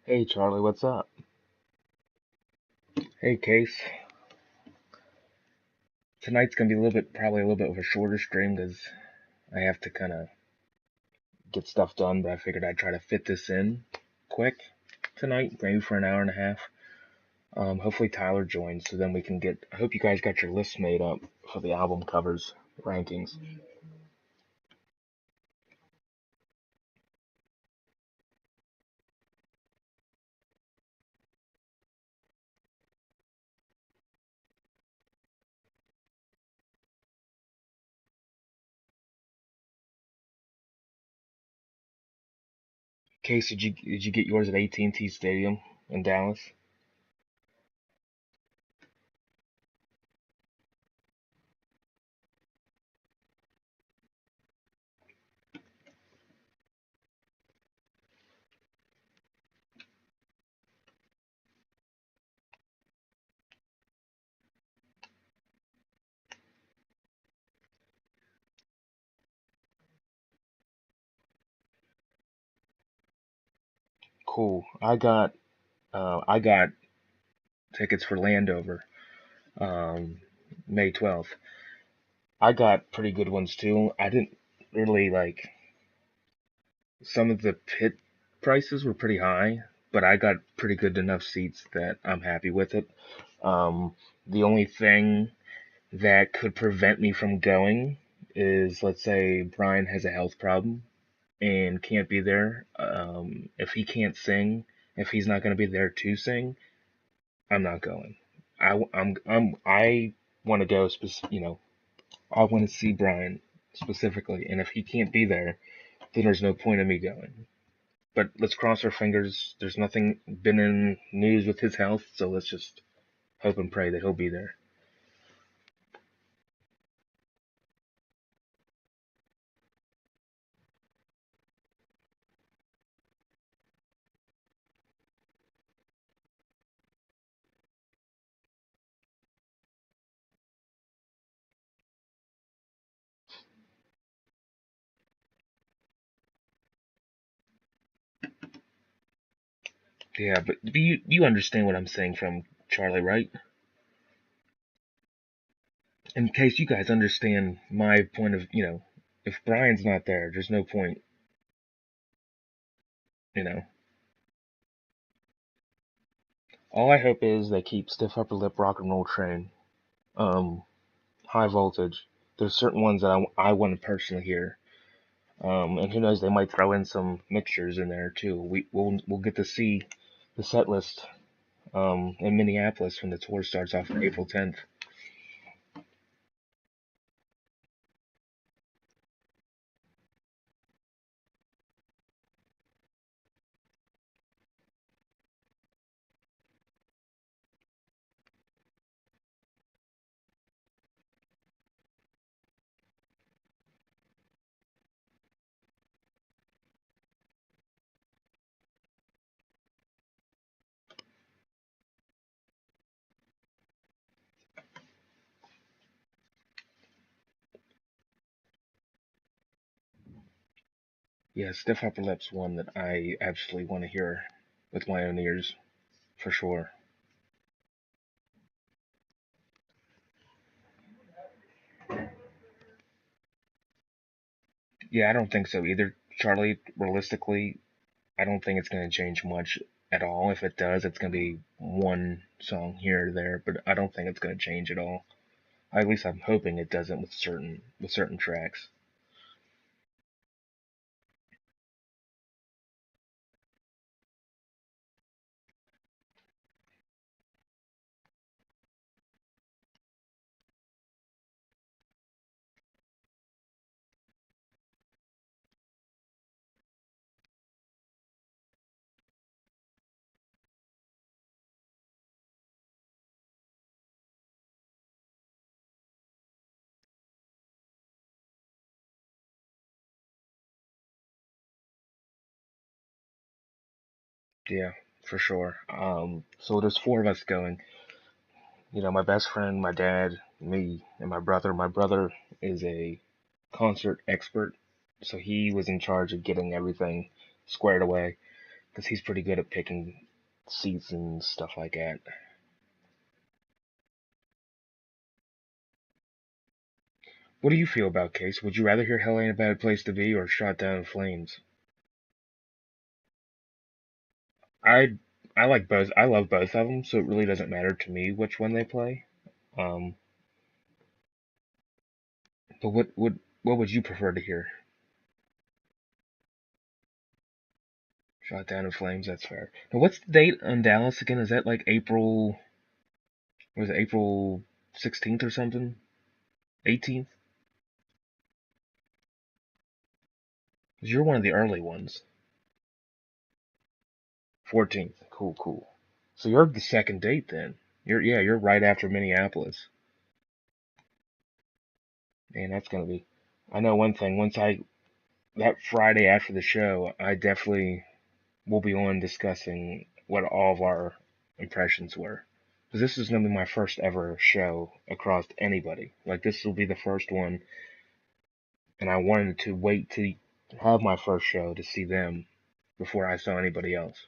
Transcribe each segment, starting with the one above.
Hey Charlie, what's up? Hey Case, tonight's gonna be probably a little bit of a shorter stream because I have to kind of get stuff done, but I figured I'd try to fit this in quick tonight, maybe for an hour and a half. Hopefully Tyler joins, so then we can get. I hope you guys got your lists made up for the album covers rankings. Case, did you get yours at AT&T Stadium in Dallas? Cool. I got tickets for Landover, um, May 12th. I got pretty good ones too. I didn't really like some of the pit prices were pretty high, but I got pretty good enough seats that I'm happy with it. Um, the only thing that could prevent me from going is, let's say Brian has a health problem and can't be there. If he can't sing, if he's not going to be there to sing, I'm not going. I want to go I want to see Brian specifically, and if he can't be there, then there's no point in me going. But let's cross our fingers. There's nothing been in news with his health, so let's just hope and pray that he'll be there. Yeah, but you understand what I'm saying from Charlie, right? In case you guys understand my point of, if Brian's not there, there's no point, you know. All I hope is they keep Stiff Upper Lip Rock and Roll Train, um, High Voltage. There's certain ones that I want to personally hear. And who knows, they might throw in some mixtures in there too. We'll get to see the set list in Minneapolis when the tour starts off on April 10th. Yeah, Stiff Upper Lip's one that I absolutely want to hear with my own ears, for sure. Yeah, I don't think so either, Charlie. Realistically, I don't think it's going to change much at all. If it does, it's going to be one song here or there, but I don't think it's going to change at all. At least I'm hoping it doesn't with certain tracks. Yeah, for sure. So there's four of us going. My best friend, my dad, me, and my brother. My brother is a concert expert, so he was in charge of getting everything squared away. because he's pretty good at picking seats and stuff like that. What do you feel about Case? Would you rather hear Hell Ain't a Bad Place to Be or Shot Down in Flames? I I like both. I love both of them, so it really doesn't matter to me which one they play. Um, but what would you prefer to hear? Shot Down in Flames. That's fair. Now, what's the date on Dallas again? Is that like April? Was it April 16th or something? 18th? Because you're one of the early ones. 14th. Cool, cool. So you're the second date then. You're right after Minneapolis. Man, that's gonna be. I know one thing. Once I that Friday after the show, I definitely will be on discussing what all of our impressions were. Because this is gonna be my first ever show across anybody. Like this will be the first one, and I wanted to wait to have my first show to see them before I saw anybody else.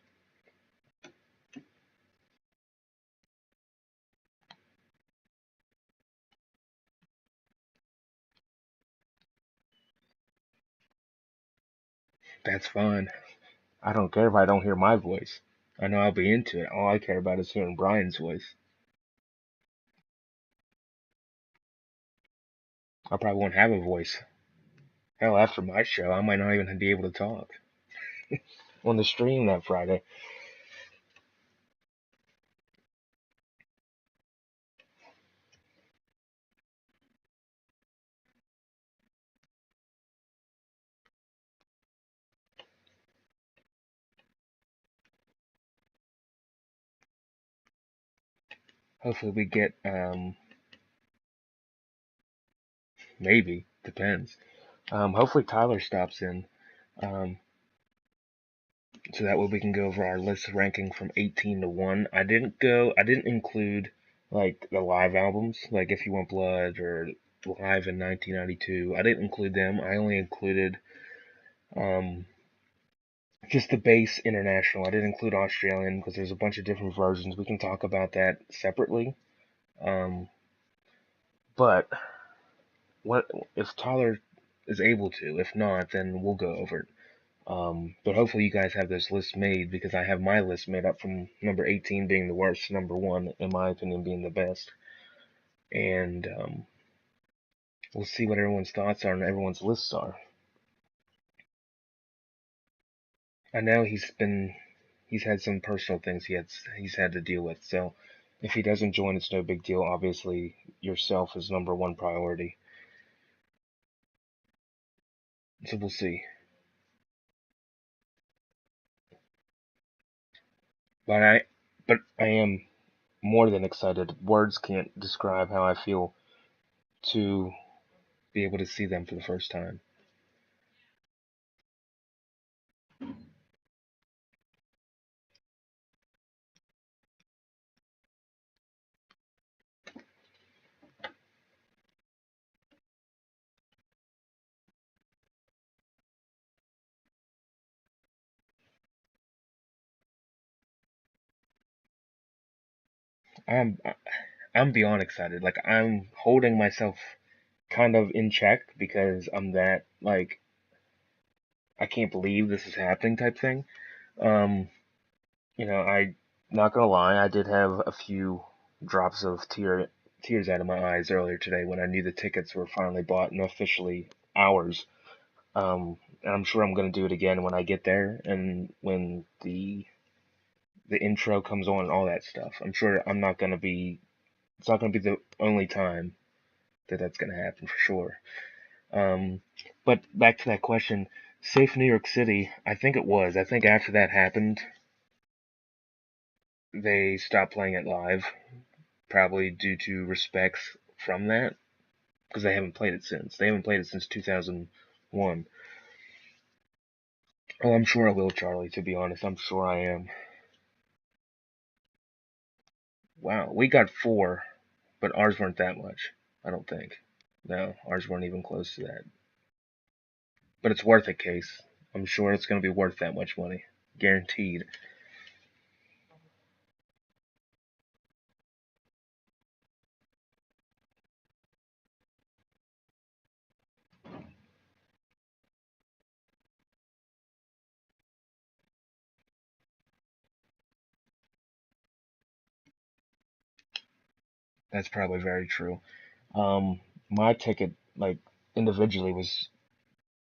That's fine. I don't care if I don't hear my voice. I know I'll be into it. All I care about is hearing Brian's voice. I probably won't have a voice. Hell, after my show, I might not even be able to talk on the stream that Friday. Hopefully, we get maybe depends. Hopefully, Tyler stops in, um, so that way we can go over our list ranking from 18 to 1. I didn't include like the live albums, like If You Want Blood or Live in 1992. I didn't include them. I only included um, just the base international. I didn't include Australian because there's a bunch of different versions. We can talk about that separately. Um, but what if Tyler is able to? If not, then we'll go over it. But hopefully you guys have this list made because I have my list made up from number 18 being the worst, number one in my opinion being the best, and we'll see what everyone's thoughts are and everyone's lists are. I know he's had some personal things he's had to deal with, so if he doesn't join, it's no big deal. Obviously, yourself is number one priority, so we'll see. But I am more than excited. Words can't describe how I feel to be able to see them for the first time. I'm I'm beyond excited. Like I'm holding myself kind of in check because I'm that like I can't believe this is happening type thing. Um, I not gonna lie, I did have a few drops of tears out of my eyes earlier today when I knew the tickets were finally bought and officially ours. And I'm sure I'm gonna do it again when I get there and when the intro comes on and all that stuff. I'm sure I'm not gonna be. It's not gonna be the only time that that's gonna happen for sure. Um, but back to that question, Safe New York City. I think it was. I think after that happened, they stopped playing it live, probably due to respects from that, because they haven't played it since. They haven't played it since 2001. Oh, I'm sure I will, Charlie. To be honest, I'm sure I am. Wow, we got four, but ours weren't that much. I don't think. No, ours weren't even close to that. But it's worth it, Case. I'm sure it's going to be worth that much money. guaranteed. That's probably very true. My ticket, like individually, was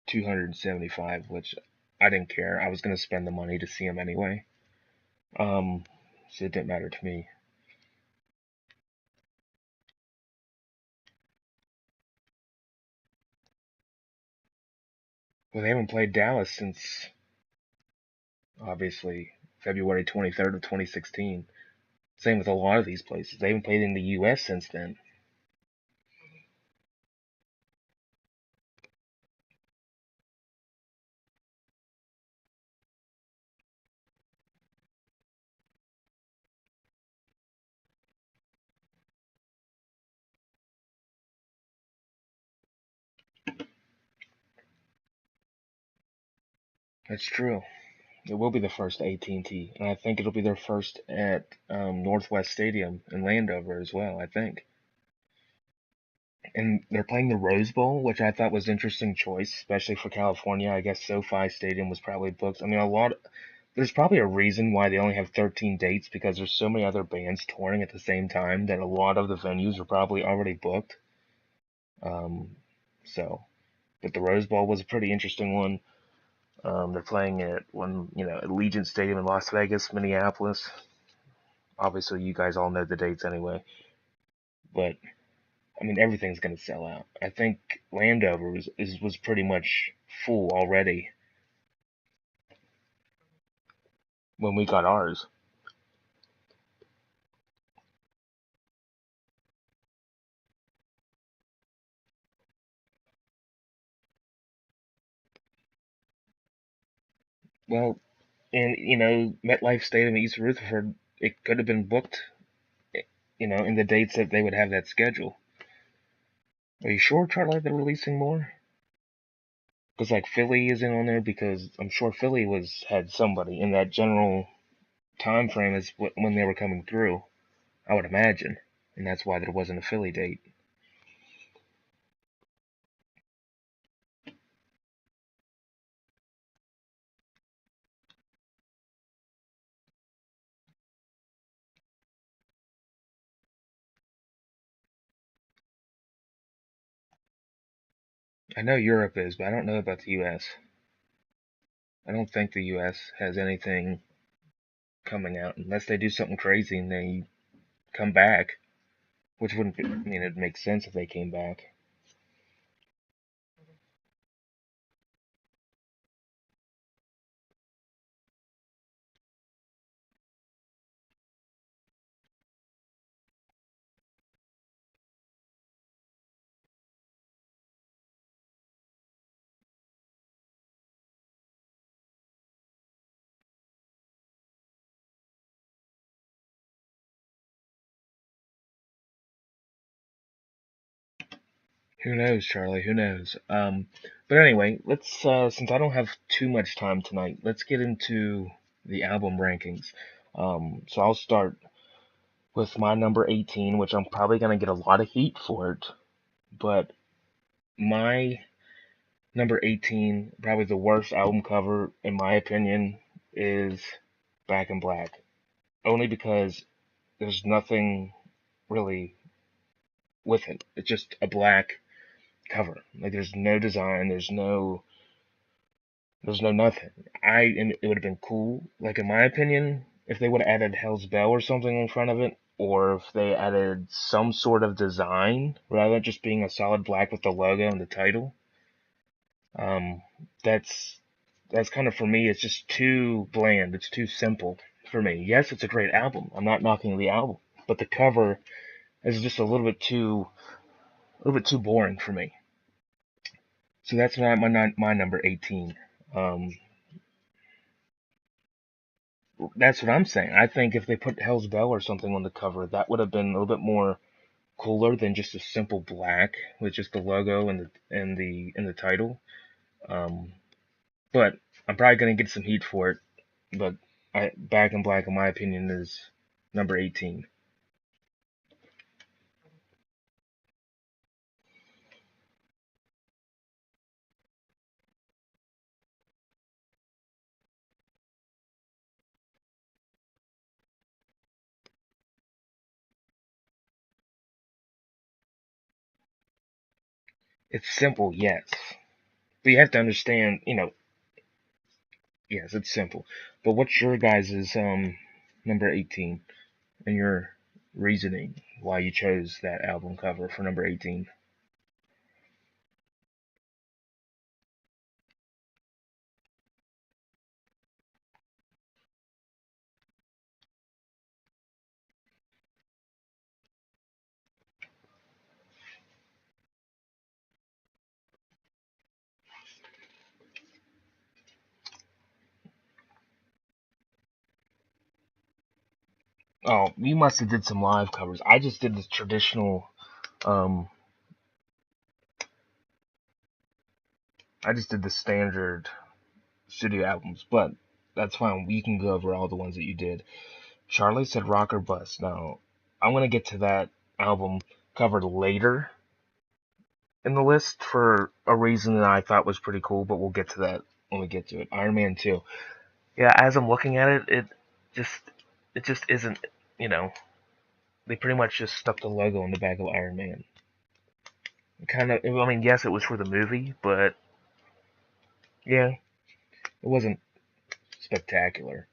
275, which I didn't care. I was gonna spend the money to see him anyway. Um, so it didn't matter to me. Well, they haven't played Dallas since obviously February 23rd of 2016. Same with a lot of these places. They haven't played in the U.S. since then. That's true. It will be the first AT&T, and I think it'll be their first at Northwest Stadium in Landover as well. I think, and they're playing the Rose Bowl, which I thought was an interesting choice, especially for California. I guess SoFi Stadium was probably booked. I mean, a lot. There's probably a reason why they only have 13 dates because there's so many other bands touring at the same time that a lot of the venues are probably already booked. Um, so, but the Rose Bowl was a pretty interesting one. They're playing at Allegiant Stadium in Las Vegas, Minneapolis. Obviously, you guys all know the dates anyway. But I mean, everything's gonna sell out. I think Landover was pretty much full already when we got ours. Well, and MetLife Stadium in East Rutherford, it could have been booked, in the dates that they would have that schedule. Are you sure, Charlie, they're releasing more? Because like Philly isn't on there because I'm sure Philly was had somebody in that general time frame is when they were coming through. I would imagine, and that's why there wasn't a Philly date. I know Europe is, but I don't know about the U.S. I don't think the U.S. has anything coming out unless they do something crazy and they come back, which wouldn't. I mean, it'd make sense if they came back. Who knows, Charlie? Who knows? But anyway, let's. Since I don't have too much time tonight, let's get into the album rankings. So I'll start with my number 18, which I'm probably gonna get a lot of heat for it, but my number 18, probably the worst album cover in my opinion, is Back in Black. Only because there's nothing really with it. It's just a black cover. Like there's no design, there's no nothing. And it would have been cool, like in my opinion, if they would have added Hell's Bell or something in front of it, or if they added some sort of design rather than just being a solid black with the logo and the title. Um, that's that's kind of for me. It's just too bland. It's too simple for me. Yes, it's a great album. I'm not knocking the album, but the cover is just a little bit too boring for me. So that's my number 18. Um, that's what I'm saying. I think if they put Hell's Bell or something on the cover, that would have been a little bit more cooler than just a simple black with just the logo and the title. Um, but I'm probably gonna get some heat for it. but Back in Black, in my opinion, is number 18. It's simple, yes, but you have to understand, yes, it's simple. But what's your guys' number 18 and your reasoning why you chose that album cover for number 18? Oh, you must have did some live covers. I just did the traditional. Um, I just did the standard studio albums, but that's fine. We can go over all the ones that you did. Charlie said Rock or Bust. Now, I'm gonna get to that album cover later in the list for a reason that I thought was pretty cool, but we'll get to that when we get to it. Iron Man 2. Yeah, as I'm looking at it, just it just isn't, you know, they pretty much just stuck the logo on the back of Iron Man. Kind of, I mean, yes, it was for the movie, but yeah, it wasn't spectacular.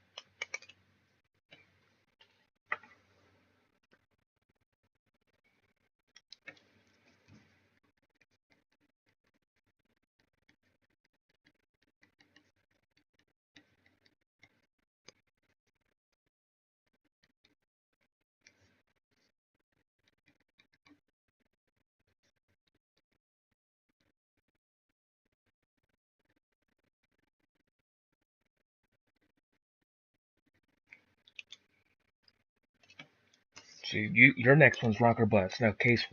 So your next one's Rock or Bust. Now, Case,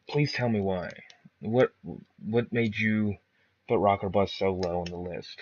please tell me why. What what made you put Rock or Bust so low on the list?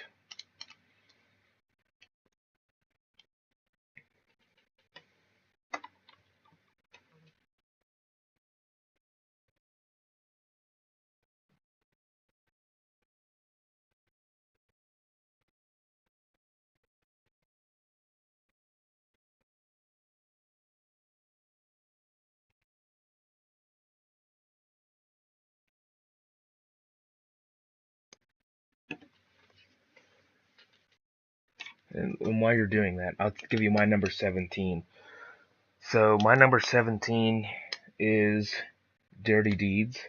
And while you're doing that, I'll give you my number 17. So my number 17 is Dirty Deeds.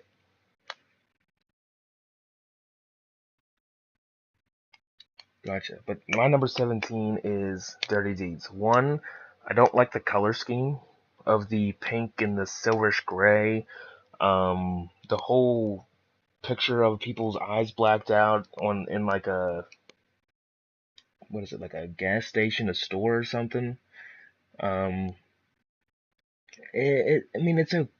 Gotcha. But my number 17 is Dirty Deeds. One, I don't like the color scheme of the pink and the silverish gray. The whole picture of people's eyes blacked out on in like a, what is it, like a gas station, a store or something. Um, I mean,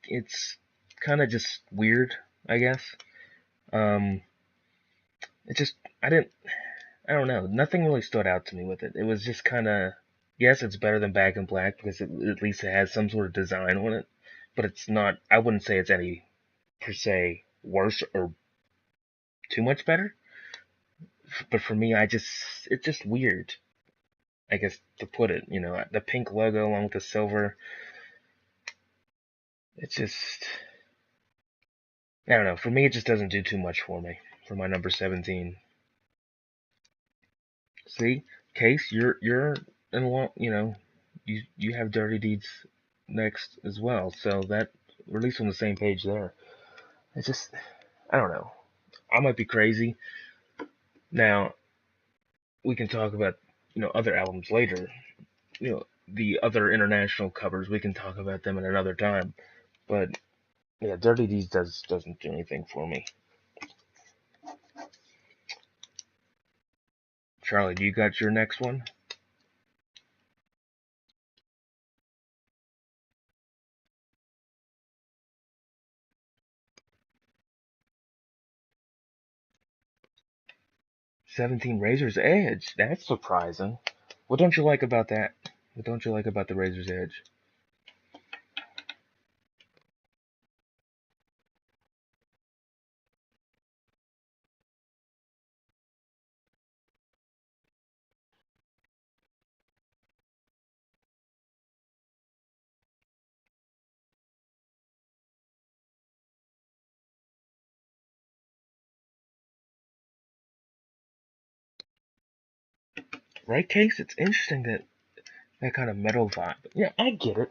it's kind of just weird, I guess. Um, it just, I didn't, I don't know. Nothing really stood out to me with it. It was just kind of, yes, it's better than Back in Black because at least it has some sort of design on it, but it's not. I wouldn't say it's any per se worse or too much better. But for me, it's just weird. I guess to put it, the pink logo along with the silver. It's just, I don't know. For me, it just doesn't do too much for me. For my number 17. See, Case, you're in one. You have Dirty Deeds next as well, so that we're at least on the same page there. It's just, I don't know. I might be crazy. Now we can talk about other albums later. The other international covers, we can talk about them at another time. But yeah, Dirty Deeds doesn't do anything for me. Charlie, do you got your next one? 17 Razor's Edge. That's surprising. What don't you like about that? What don't you like about the Razor's Edge? Right, Case? It's interesting that kind of metal vibe. Yeah, I get it.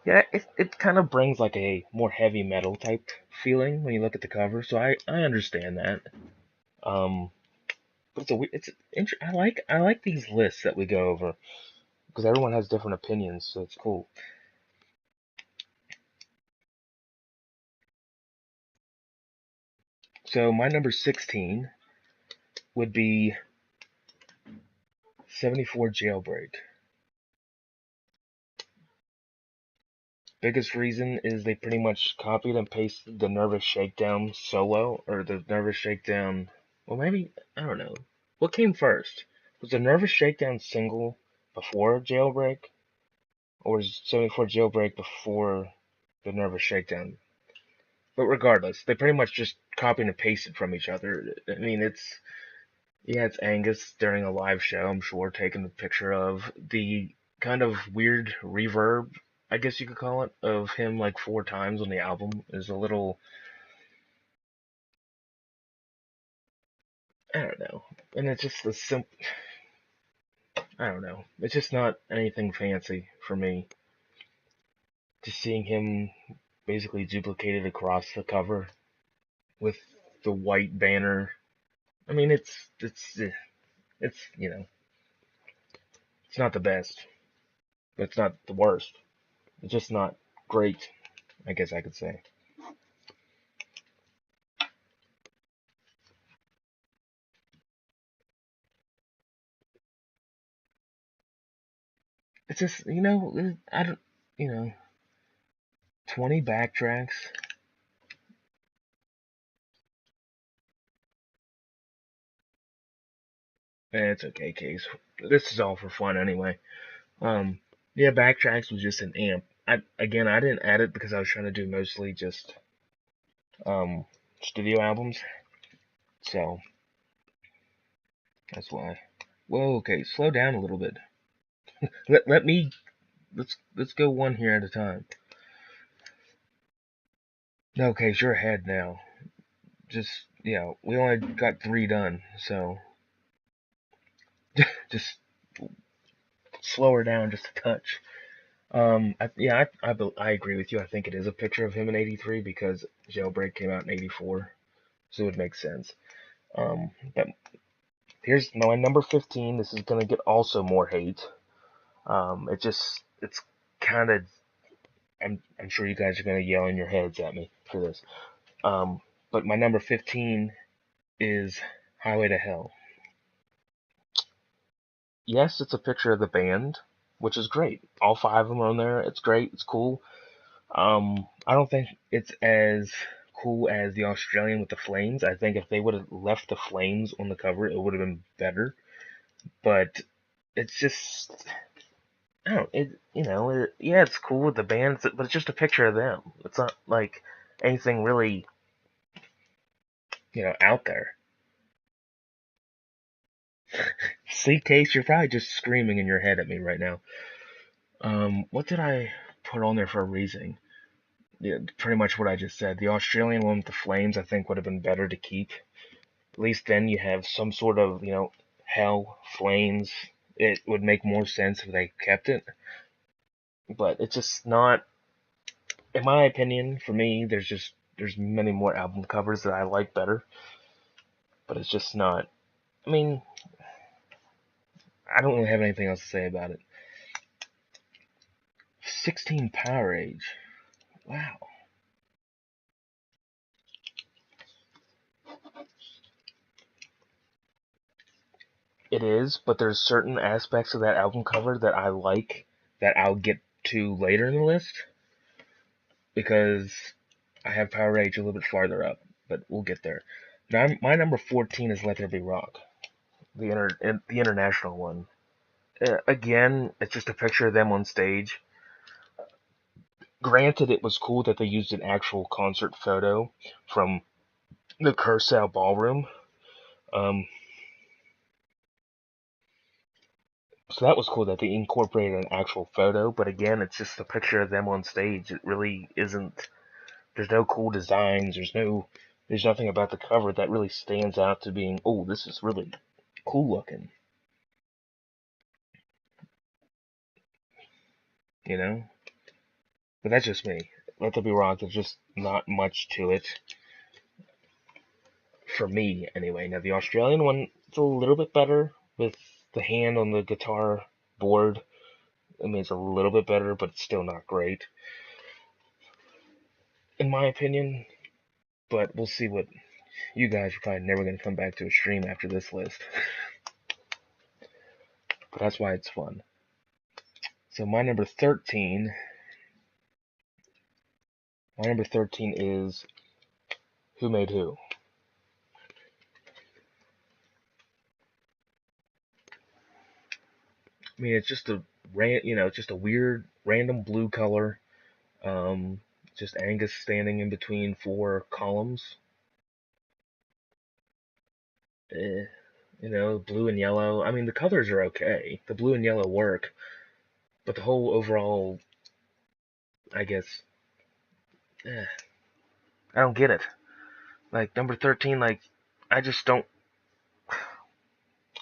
Yeah, it kind of brings like a more heavy metal type feeling when you look at the cover. So I understand that. Um, but I like these lists that we go over because everyone has different opinions, so it's cool. So my number 16 would be 74 Jailbreak. Biggest reason is they pretty much copied and pasted the Nervous Shakedown solo, or the Nervous Shakedown. Well, maybe, I don't know. What came first? Was the Nervous Shakedown single before Jailbreak? Or was 74 Jailbreak before the Nervous Shakedown? But regardless, they pretty much just copied and pasted from each other. I mean, yeah, it's Angus during a live show, I'm sure, taking the picture of the kind of weird reverb, I guess you could call it, of him like 4 times on the album is a little, I don't know. And it's just a simple, I don't know. It's just not anything fancy for me. Just seeing him basically duplicated across the cover with the white banner. I mean, it's it's not the best, but it's not the worst. It's just not great, I guess I could say. It's just, I don't, you know, 20 backtracks. It's okay, Case. This is all for fun anyway. Um, yeah, backtracks was just an amp. I didn't add it because I was trying to do mostly just um studio albums, so that's why. Whoa, okay, slow down a little bit. Let me let's go one here at a time. No, Case, you're ahead now. Just we only got 3 done, so just slow her down just a touch. I agree with you. I think it is a picture of him in '83 because Jailbreak came out in '84, so it would make sense. But here's my number 15. This is gonna get also more hate. It's kind of. I'm sure you guys are gonna yell in your heads at me for this. Um, but my number 15 is Highway to Hell. Yes, it's a picture of the band, which is great. All 5 of them are on there. It's great. It's cool. I don't think it's as cool as the Australian with the flames. I think if they would have left the flames on the cover, it would have been better. But it's just, I don't, yeah, it's cool with the bands, but it's just a picture of them. It's not like anything really, out there. See, Case, you're probably just screaming in your head at me right now. What did I put on there for a reason? Yeah, pretty much what I just said. The Australian one with the flames, I think, would have been better to keep. At least then you have some sort of, hell, flames. It would make more sense if they kept it. But it's just not, in my opinion, for me, there's many more album covers that I like better. But it's just not, I mean, I don't really have anything else to say about it. 16 Power Age. Wow. It is, but there's certain aspects of that album cover that I like that I'll get to later in the list because I have Power Age a little bit farther up, but we'll get there. Now, my number 14 is Let There Be Rock. the international one. Again, it's just a picture of them on stage. Granted, it was cool that they used an actual concert photo from the Curacao Ballroom. Um, so that was cool that they incorporated an actual photo. But again, it's just a picture of them on stage. It really isn't. There's no cool designs. There's nothing about the cover that really stands out to being, oh, this is really cool looking. You know. But that's just me. Let there be wrong. There's just not much to it for me, anyway. Now the Australian one, it's a little bit better with the hand on the guitar board. I mean, it's a little bit better, but it's still not great, in my opinion. But we'll see what you guys are probably never going to come back to a stream after this list. But that's why it's fun. So my number 13 is Who Made Who. I mean, it's just it's just a weird random blue color. Um, just Angus standing in between four columns. Eh, blue and yellow. I mean, the colors are okay. The blue and yellow work, but the whole overall, I guess, eh, I don't get it. Like number 13, like I just don't.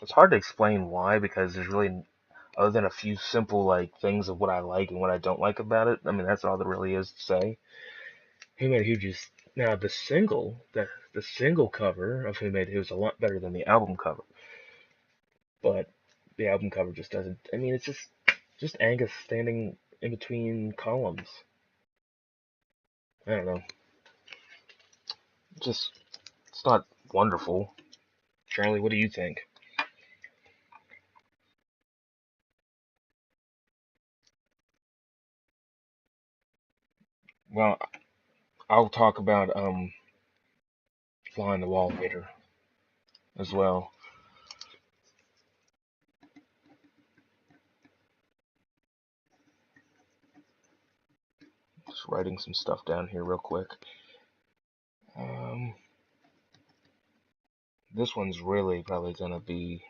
It's hard to explain why because there's really other than a few simple like things of what I like and what I don't like about it. I mean, that's all there really is to say. Who Made Who just now the single cover of Who Made Who is a lot better than the album cover, but the album cover just doesn't. I mean, it's just Angus standing in between columns. I don't know. Just it's not wonderful. Charlie, what do you think? Well, I'll talk about Fly on the Wall later as well. Just writing some stuff down here real quick. Um, this one's really probably gonna be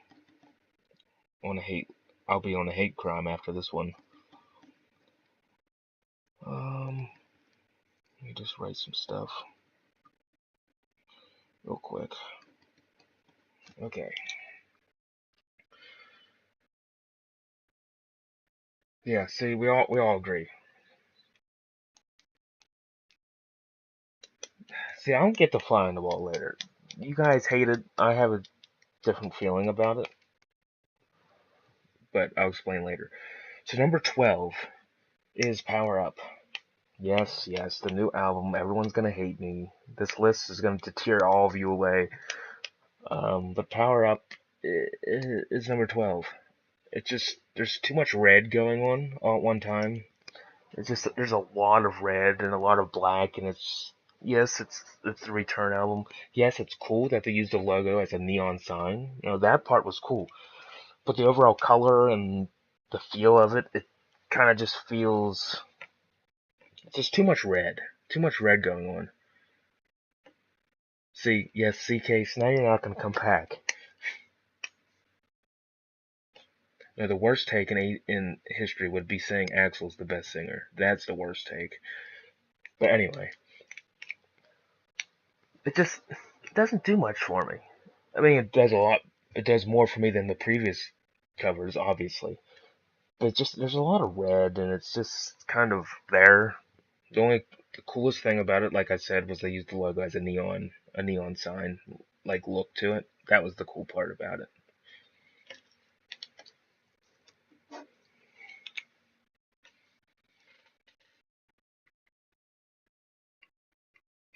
on a hate. I'll be on a hate crime after this one. Let me just write some stuff real quick. Okay. Yeah. See, we all agree. See, I don't get to Fly on the Wall later. You guys hate it. I have a different feeling about it, but I'll explain later. So number 12 is Power Up. Yes, yes, the new album. Everyone's gonna hate me. This list is gonna tear all of you away. But Power Up is number 12. It just there's too much red going on all at one time. It's just there's a lot of red and a lot of black, and it's the Return album. Yes, it's cool that they used the logo as a neon sign. That part was cool, but the overall color and the feel of it kind of just feels just too much red going on. See, yes, CK, so now you're not gonna come back. The worst take in history would be saying Axl's the best singer. That's the worst take. But anyway, it just doesn't do much for me. I mean, it does a lot. It does more for me than the previous covers, obviously. But just there's a lot of red, and it's just kind of there. The coolest thing about it, like I said, was they used the logo as a neon sign, like look to it. That was the cool part about it.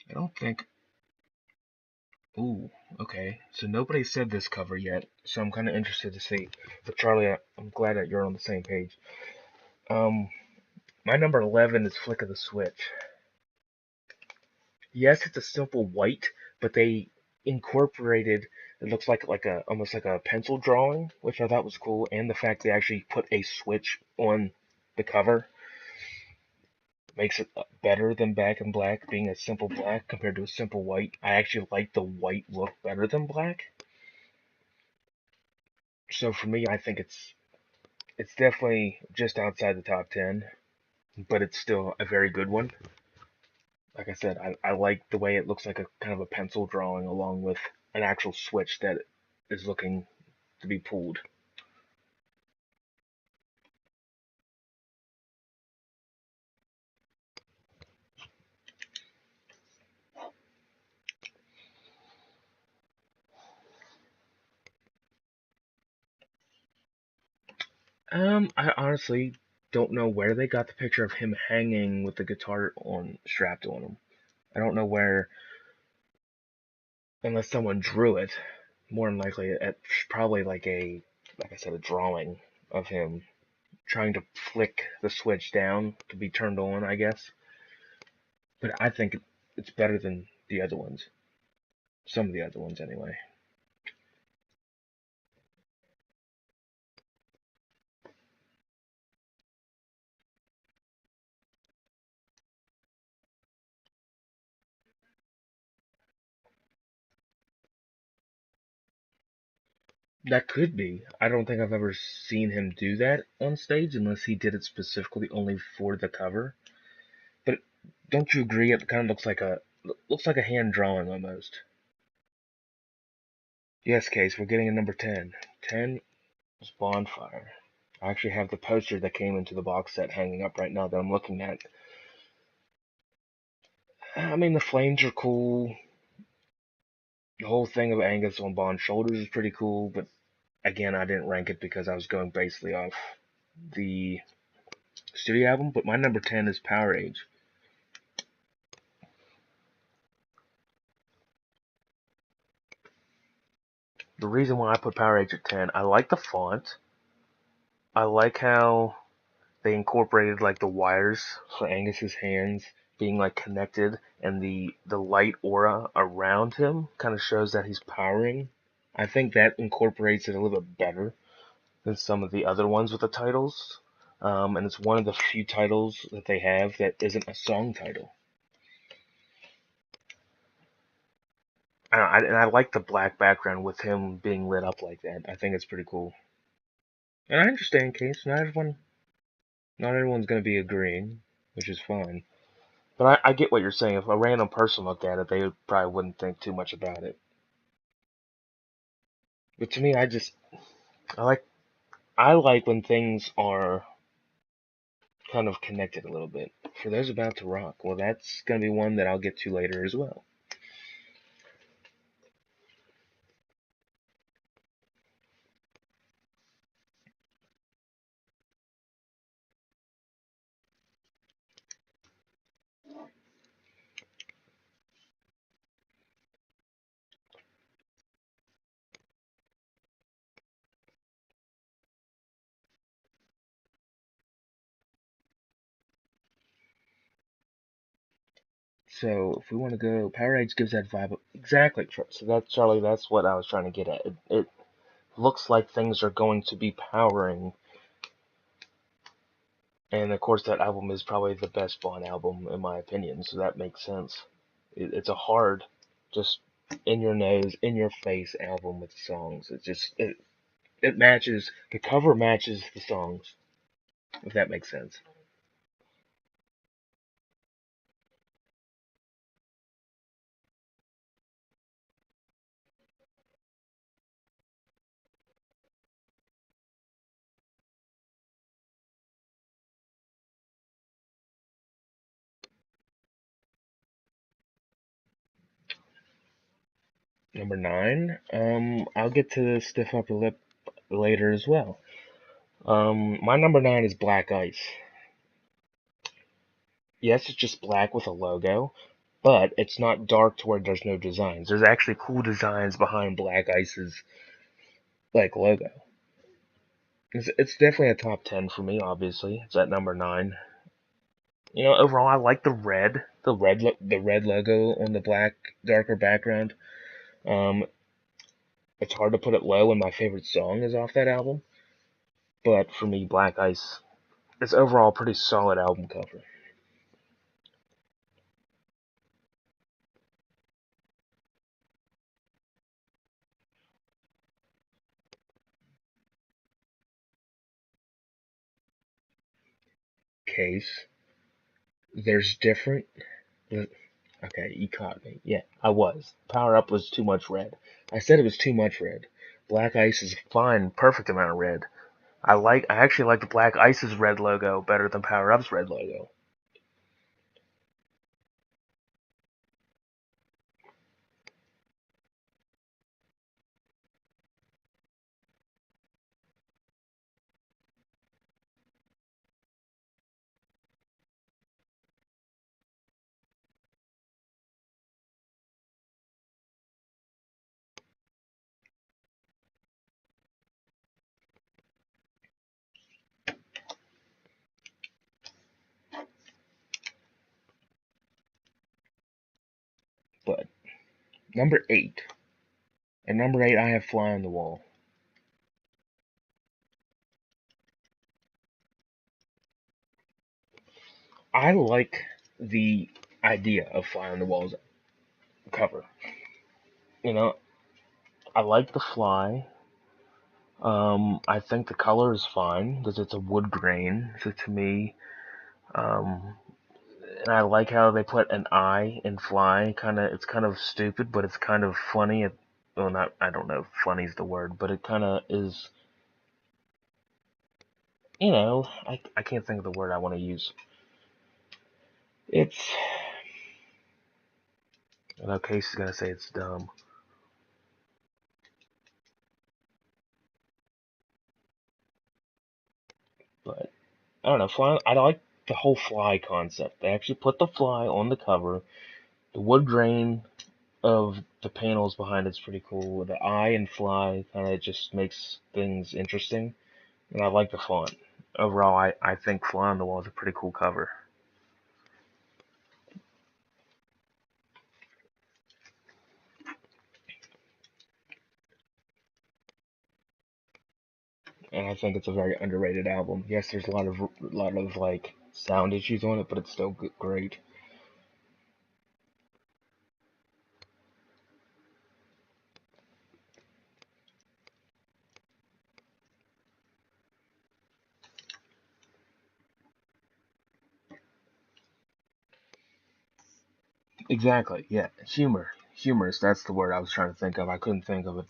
I don't think. Ooh, okay. So nobody said this cover yet, so I'm kind of interested to see. But Charlie, I'm glad that you're on the same page. Um, my number 11 is Flick of the Switch. Yes, it's a simple white, but incorporated. It looks like a almost like a pencil drawing, which I thought was cool, and the fact they actually put a switch on the cover makes it better than Back in Black being a simple black compared to a simple white. I actually like the white look better than black. So for me, I think it's definitely just outside the top 10, but it's still a very good one. Like I said, I like the way it looks like a kind of a pencil drawing along with an actual switch that is looking to be pulled. I honestly don't know where they got the picture of him hanging with the guitar on strapped on him. I don't know where, unless someone drew it. More than likely, it's probably like I said, a drawing of him trying to flick the switch down to be turned on, I guess. But I think it's better than the other ones. Some of the other ones, anyway. That could be. I don't think I've ever seen him do that on stage unless he did it specifically only for the cover. But don't you agree? It kind of looks like a hand drawing almost. Yes, Case, we're getting a number 10. 10 is Bonfire. I actually have the poster that came into the box set hanging up right now that I'm looking at. I mean, the flames are cool. The whole thing of Angus on Bond's shoulders is pretty cool, but again, I didn't rank it because I was going basically off the studio album. But my number 10 is Powerage. The reason why I put Powerage at 10, I like the font. I like how they incorporated like the wires for Angus's hands being like connected, and the light aura around him kind of shows that he's powering. I think that incorporates it a little bit better than some of the other ones with the titles. And it's one of the few titles that they have that isn't a song title. And I like the black background with him being lit up like that. I think it's pretty cool. And I understand, Case. Not everyone's going to be agreeing, which is fine. But I get what you're saying. If a random person looked at it, they probably wouldn't think too much about it. But to me, I like I like when things are kind of connected a little bit. For those about to rock, well, that's going to be one that I'll get to later as well. So if we want to go, Power Age gives that vibe exactly. So that's Charlie. That's what I was trying to get at. It looks like things are going to be powering, and of course that album is probably the best Bond album in my opinion. So that makes sense. It's a hard, just in your nose, in your face album with songs. It matches the cover matches the songs. If that makes sense. Number 9. I'll get to Stiff Upper Lip later as well. My number 9 is Black Ice. Yes, it's just black with a logo, but it's not dark to where there's no designs. There's actually cool designs behind Black Ice's like logo. It's definitely a top 10 for me. Obviously, it's at number 9. You know, overall, I like the red logo on the black darker background. Um, it's hard to put it low, and my favorite song is off that album. But for me, Black Ice is overall a pretty solid album cover. Case, there's different. Okay, you caught me. Yeah, I was. Power Up was too much red. I said it was too much red. Black Ice is fine, perfect amount of red. I actually like the Black Ice's red logo better than Power Up's red logo. But number eight. At number eight, I have Fly on the Wall. I like the idea of Fly on the Wall's cover. You know, I like the fly. I think the color is fine because it's a wood grain. So to me, um, and I like how they put an eye in fly. It's kind of stupid, but it's kind of funny. Well, not I don't know if funny is the word, but it kind of is. I can't think of the word I want to use. It's. I know Casey's gonna say it's dumb, but I don't know. Fly. I like the whole fly concept. They actually put the fly on the cover. The wood grain of the panels behind it's pretty cool. The eye and fly kind of just makes things interesting, and I like the font. Overall, I think Fly on the Wall is a pretty cool cover, and I think it's a very underrated album. Yes, there's a lot of like sound issues on it, but it's still great. Exactly, yeah. Humorous. That's the word I was trying to think of. I couldn't think of it.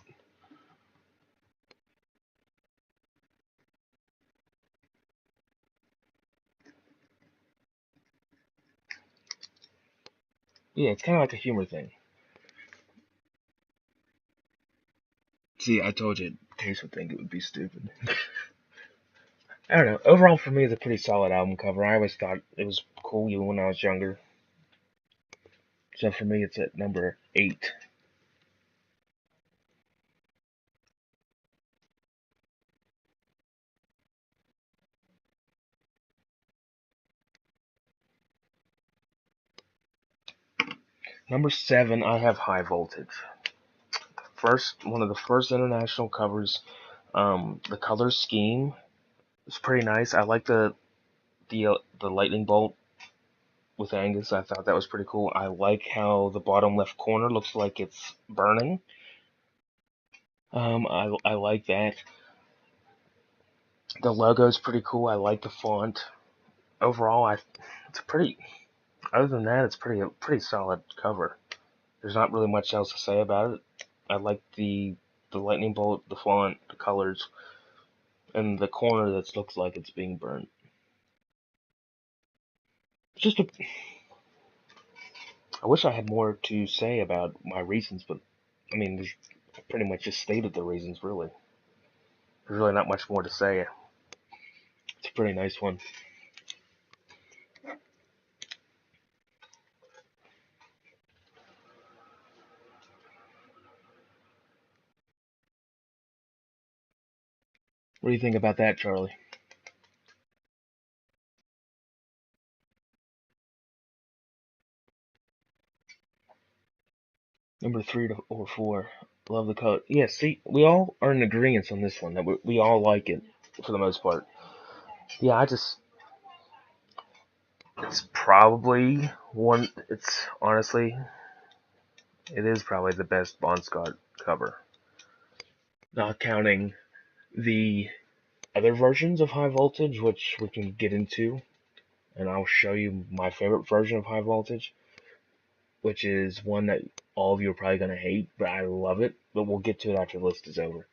Yeah, it's kind of like a humor thing. See, I told you, Case would think it would be stupid. I don't know. Overall, for me, it's a pretty solid album cover. I always thought it was cool even when I was younger. So for me, it's at number eight. Number seven, I have High Voltage. One of the first international covers. The color scheme is pretty nice. I like the lightning bolt with Angus. I thought that was pretty cool. I like how the bottom left corner looks like it's burning. I like that. The logo's pretty cool. I like the font. Overall, it's a pretty. Other than that, it's pretty solid cover. There's not really much else to say about it. I like the lightning bolt, the font, the colors, and the corner that looks like it's being burnt. It's just a. I wish I had more to say about my reasons, but I mean, I pretty much just stated the reasons. Really, there's really not much more to say. It's a pretty nice one. What do you think about that, Charlie? Number or four. Love the color. Yeah, see, we all are in agreement on this one that we all like it for the most part. Yeah, it's probably one. It's honestly, it is probably the best Bon Scott cover. Not counting the other versions of High Voltage, which we can get into, and I'll show you my favorite version of High Voltage, which is one that all of you are probably going to hate, but I love it. But we'll get to it after the list is over.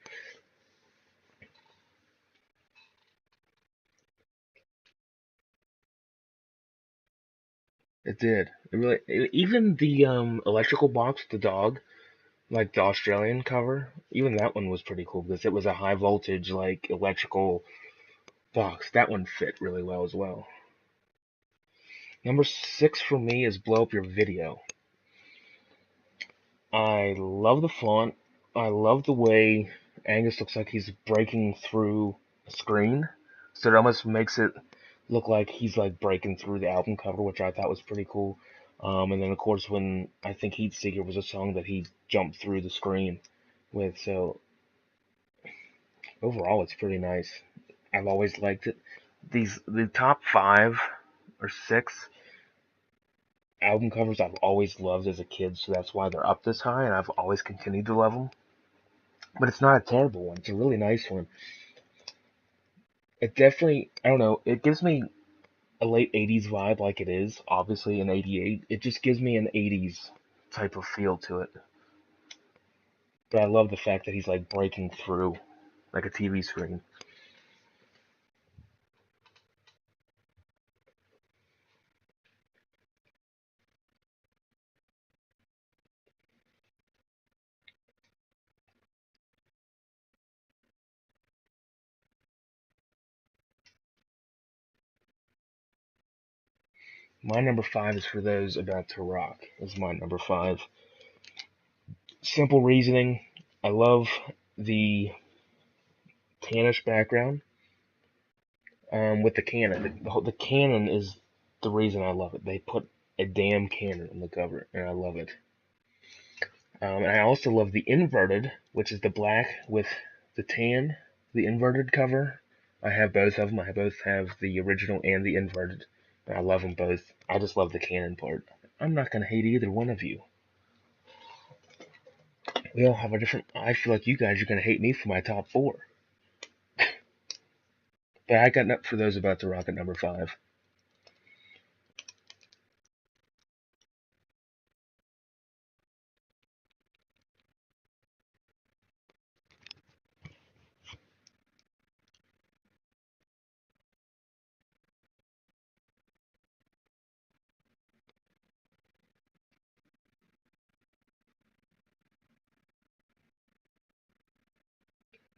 It did. It really. Even the electrical box, the dog, like the Australian cover, even that one was pretty cool because it was a high voltage like electrical box. That one fit really well as well. Number six for me is Blow Up Your Video. I love the font. I love the way Angus looks like he's breaking through a screen. So it almost makes it look like he's like breaking through the album cover, which I thought was pretty cool. And then of course when I think Heat Seeker was a song that he jumped through the screen with. So overall, it's pretty nice. I've always liked it. The top five or six album covers I've always loved as a kid, so that's why they're up this high, and I've always continued to love them. But it's not a terrible one. It's a really nice one. It definitely, I don't know, it gives me a late 80s vibe like it is, obviously in 88. It just gives me an 80s type of feel to it. But I love the fact that he's like breaking through like a TV screen. My number five is for those about to rock. Is my number five. Simple reasoning. I love the tannish background with the cannon. The cannon is the reason I love it. They put a damn cannon in the cover, and I love it. And I also love the inverted, which is the black with the tan, the inverted cover. I have both of them. I both have the original and the inverted. And I love them both. I just love the canon part. I'm not going to hate either one of you. We all have a different. I feel like you guys are going to hate me for my top four. But I got enough for those about to rock at number five.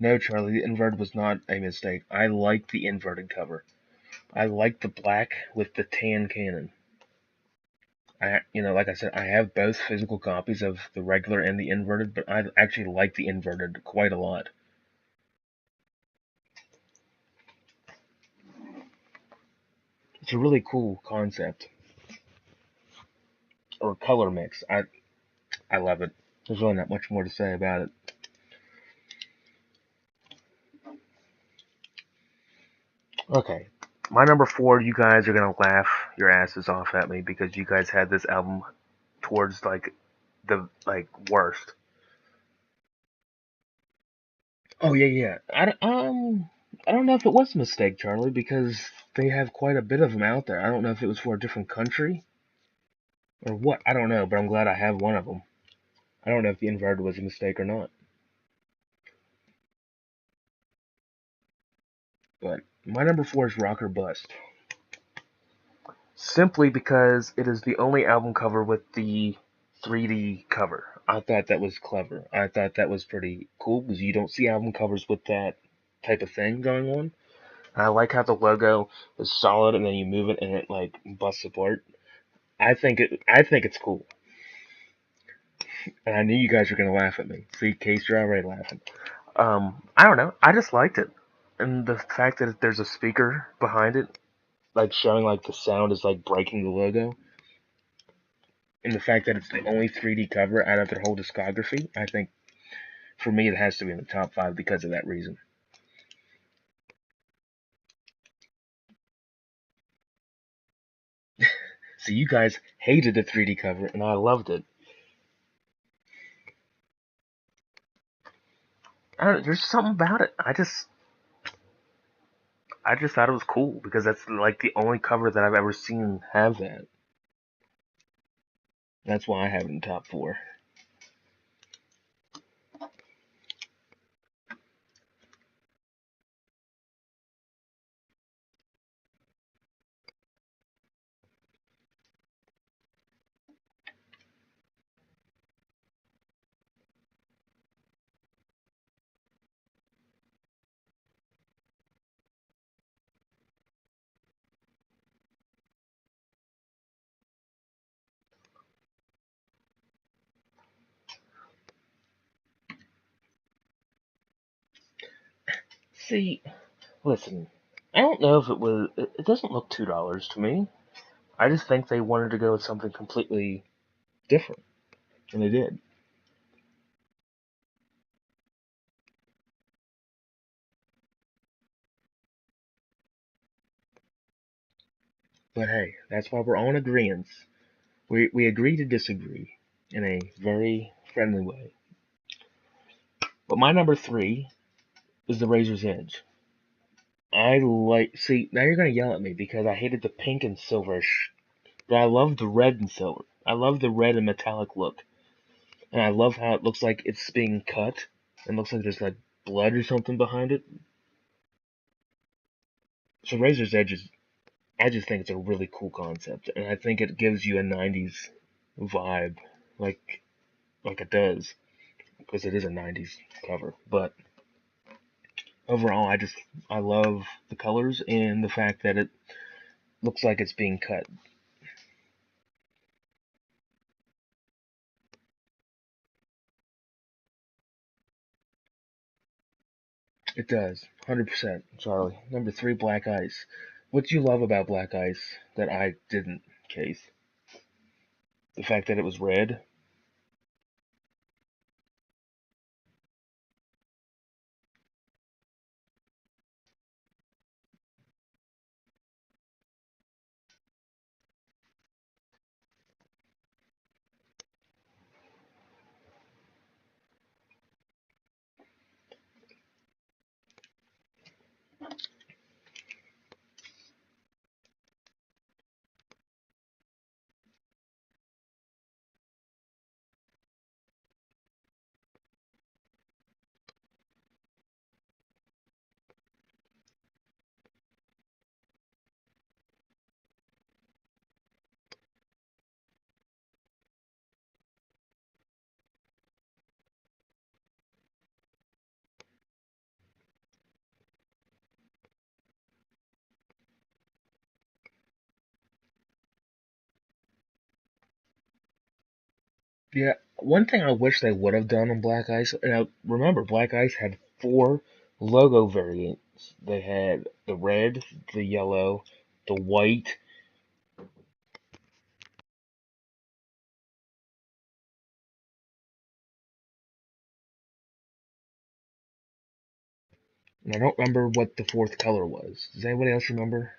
No, Charlie, the inverted was not a mistake. I like the inverted cover. I like the black with the tan cannon. Like I said, I have both physical copies of the regular and the inverted, but I actually like the inverted quite a lot. It's a really cool concept or color mix. I love it. There's really not much more to say about it. Okay, my number four. You guys are gonna laugh your asses off at me because you guys had this album towards like the worst. Oh yeah, yeah. I don't know if it was a mistake, Charlie, because they have quite a bit of them out there. I don't know if it was for a different country or what. I don't know, but I'm glad I have one of them. I don't know if the inverted was a mistake or not, but my number four is Rock or Bust. Simply because it is the only album cover with the 3D cover. I thought that was clever. I thought that was pretty cool because you don't see album covers with that type of thing going on. And I like how the logo is solid and then you move it and it like busts apart. I think it's cool. And I knew you guys were gonna laugh at me. See, Case, you're already laughing. I don't know. I just liked it. And the fact that there's a speaker behind it, like showing like the sound is like breaking the logo. And the fact that it's the only 3D cover out of their whole discography, I think for me it has to be in the top five because of that reason. So you guys hated the 3D cover, and I loved it. I don't know, there's something about it. I just thought it was cool because that's like the only cover that I've ever seen have that. That's why I have it in top four. See, listen, I don't know if it was. It doesn't look $2 to me. I just think they wanted to go with something completely different, and they did. But hey, that's why we're all in agreement. We agree to disagree in a very friendly way. But my number three is the Razor's Edge. I like. See, now you're gonna yell at me because I hated the pink and silver, but I love the red and silver. I love the red and metallic look, and I love how it looks like it's being cut. It looks like there's like blood or something behind it. So Razor's Edge is. I just think it's a really cool concept, and I think it gives you a '90s vibe, like like it does, because it is a '90s cover. But overall, I love the colors and the fact that it looks like it's being cut. It does, 100%, Charlie. Number three, Black Ice. What do you love about Black Ice that I didn't, Case? The fact that it was red? Yeah, one thing I wish they would have done on Black Ice, and I remember Black Ice had four logo variants. They had the red, the yellow, the white, and I don't remember what the fourth color was. Does anybody else remember?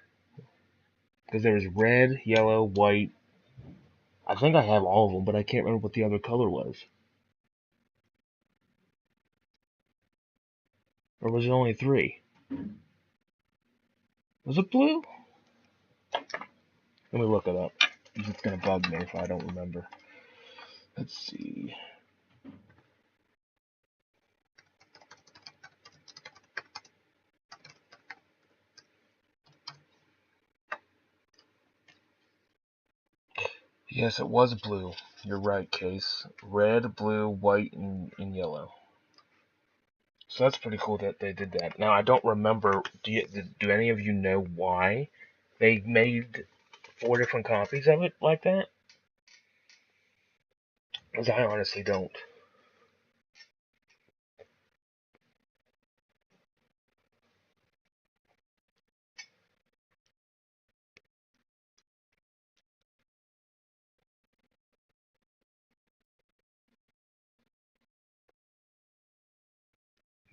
Because there was red, yellow, white. I think I have all of them, but I can't remember what the other color was. Or was it only three? Was it blue? Let me look it up. It's gonna bug me if I don't remember. Let's see. Yes, it was blue. You're right, Case. Red, blue, white, and yellow. So that's pretty cool that they did that. Now I don't remember. Do any of you know why they made four different copies of it like that? Because I honestly don't.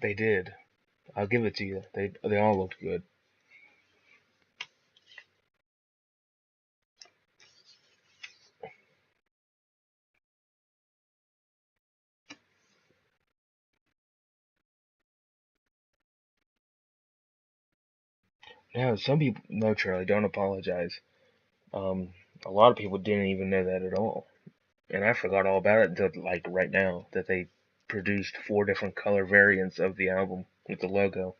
They did. I'll give it to you. They all looked good. Now, some people, no, Charlie, don't apologize. Um, a lot of people didn't even know that at all, and I forgot all about it until like right now that they produced four different color variants of the album with the logo.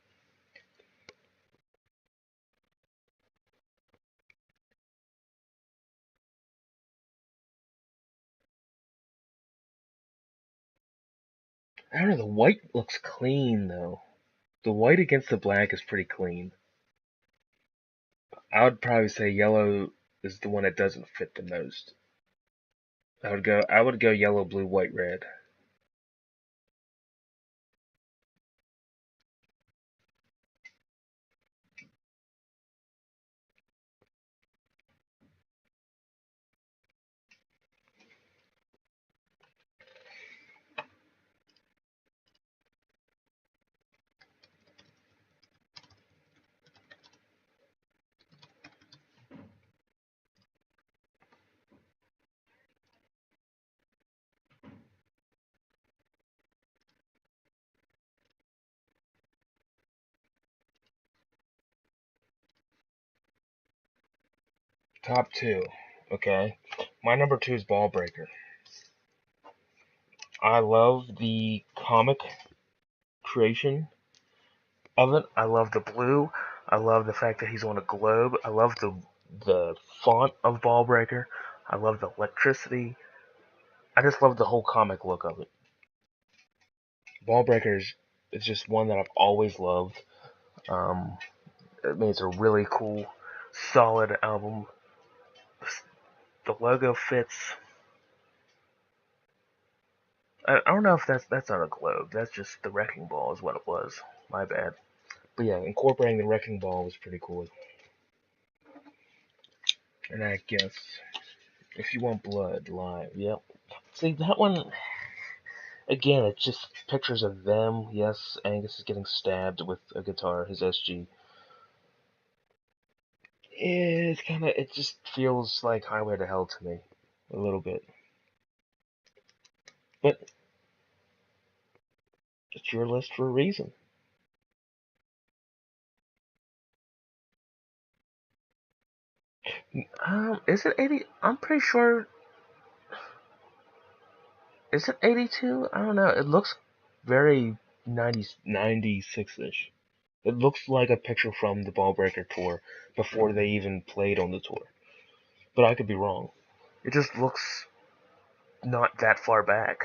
I don't know. The white looks clean though. The white against the black is pretty clean. I would probably say yellow is the one that doesn't fit the most. I would go yellow, blue, white, red. Top two. Okay. My number two is Ball Breaker. I love the comic creation of it. I love the blue. I love the fact that he's on a globe. I love the font of Ball Breaker. I love the electricity. I just love the whole comic look of it. Ball Breaker is just one that I've always loved. Um, I mean, it's a really cool, solid album. The logo fits. I don't know if that's not a globe. That's just the wrecking ball is what it was. My bad. But yeah, incorporating the wrecking ball was pretty cool. And I guess if you want blood live, yep. See that one again? It's just pictures of them. Yes, Angus is getting stabbed with a guitar, his SG. It's kind of. It just feels like Highway to Hell to me, a little bit. But it's your list for a reason. Is it 80? I'm pretty sure. Is it 82? I don't know. It looks very 90s, 96-ish. It looks like a picture from the Ballbreaker tour before they even played on the tour. But I could be wrong. It just looks not that far back.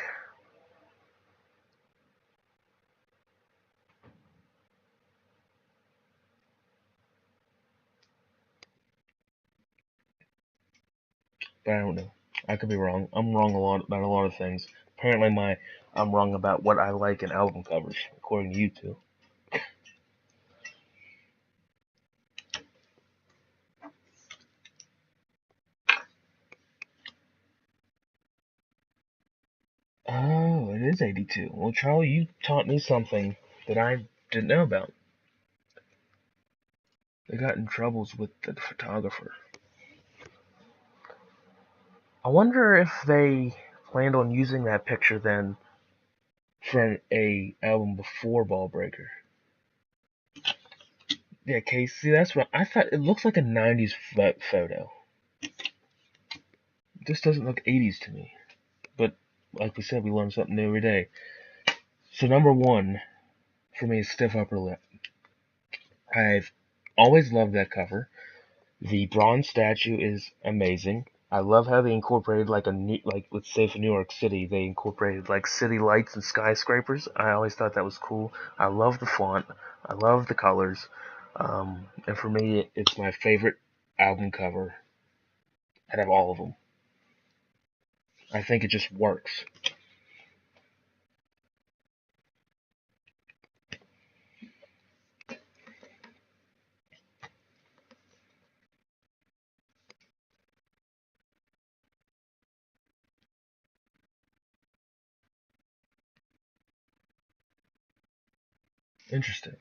But I don't know. I could be wrong. I'm wrong a lot about a lot of things. Apparently, I'm wrong about what I like in album covers, according to you two. Oh, it is 82. Well, Charlie, you taught me something that I didn't know about. They got in troubles with the photographer. I wonder if they planned on using that picture then from a album before Ballbreaker. Yeah, Casey, that's what I thought. It looks like a 90s photo. This doesn't look 80s to me. But like we said, we learn something new every day. So number one for me is Stiff Upper Lip. I've always loved that cover. The bronze statue is amazing. I love how they incorporated like like let's say for New York City, they incorporated like city lights and skyscrapers. I always thought that was cool. I love the font. I love the colors. And for me, it's my favorite album cover out of all of them. I think it just works. Interesting.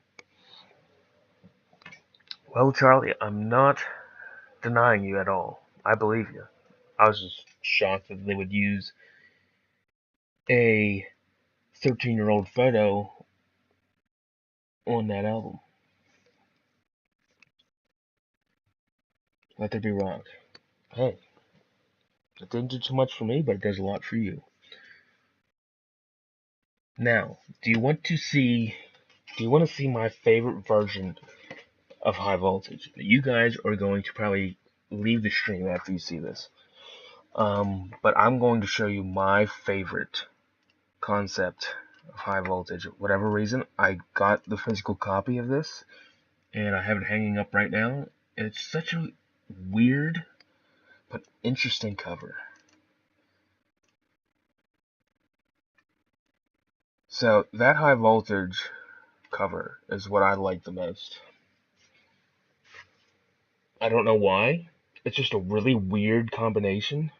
Well, Charlie, I'm not denying you at all. I believe you. I was just shocked that they would use a 13-year-old photo on that album. Let there be rock. Hey, it didn't do too much for me, but it does a lot for you. Now, do you want to see my favorite version of High Voltage? You guys are going to probably leave the stream after you see this. But I'm going to show you my favorite concept of High Voltage. Whatever reason, I got the physical copy of this, and I have it hanging up right now. It's such a weird but interesting cover. So that High Voltage cover is what I like the most. I don't know why. It's just a really weird combination,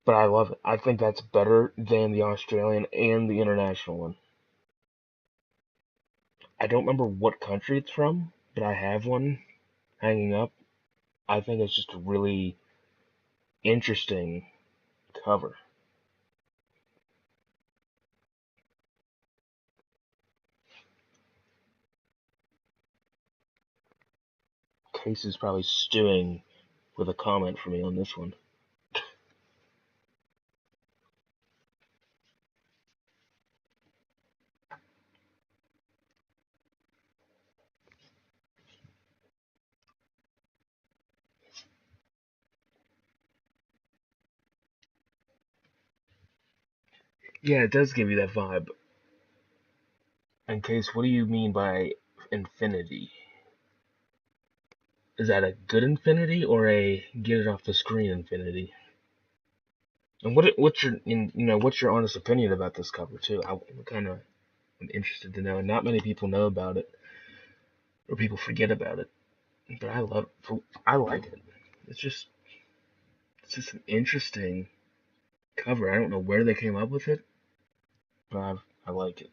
but I love it. I think that's better than the Australian and the international one. I don't remember what country it's from, but I have one hanging up. I think it's just a really interesting cover. Case is probably stewing with a comment for me on this one. Yeah, it does give you that vibe. And Case, what do you mean by infinity? Is that a good infinity or a get it off the screen infinity? And what's your honest opinion about this cover too? I'm kind of interested to know. Not many people know about it, or people forget about it. But I like it. It's just it's just an interesting cover. I don't know where they came up with it, but I like it.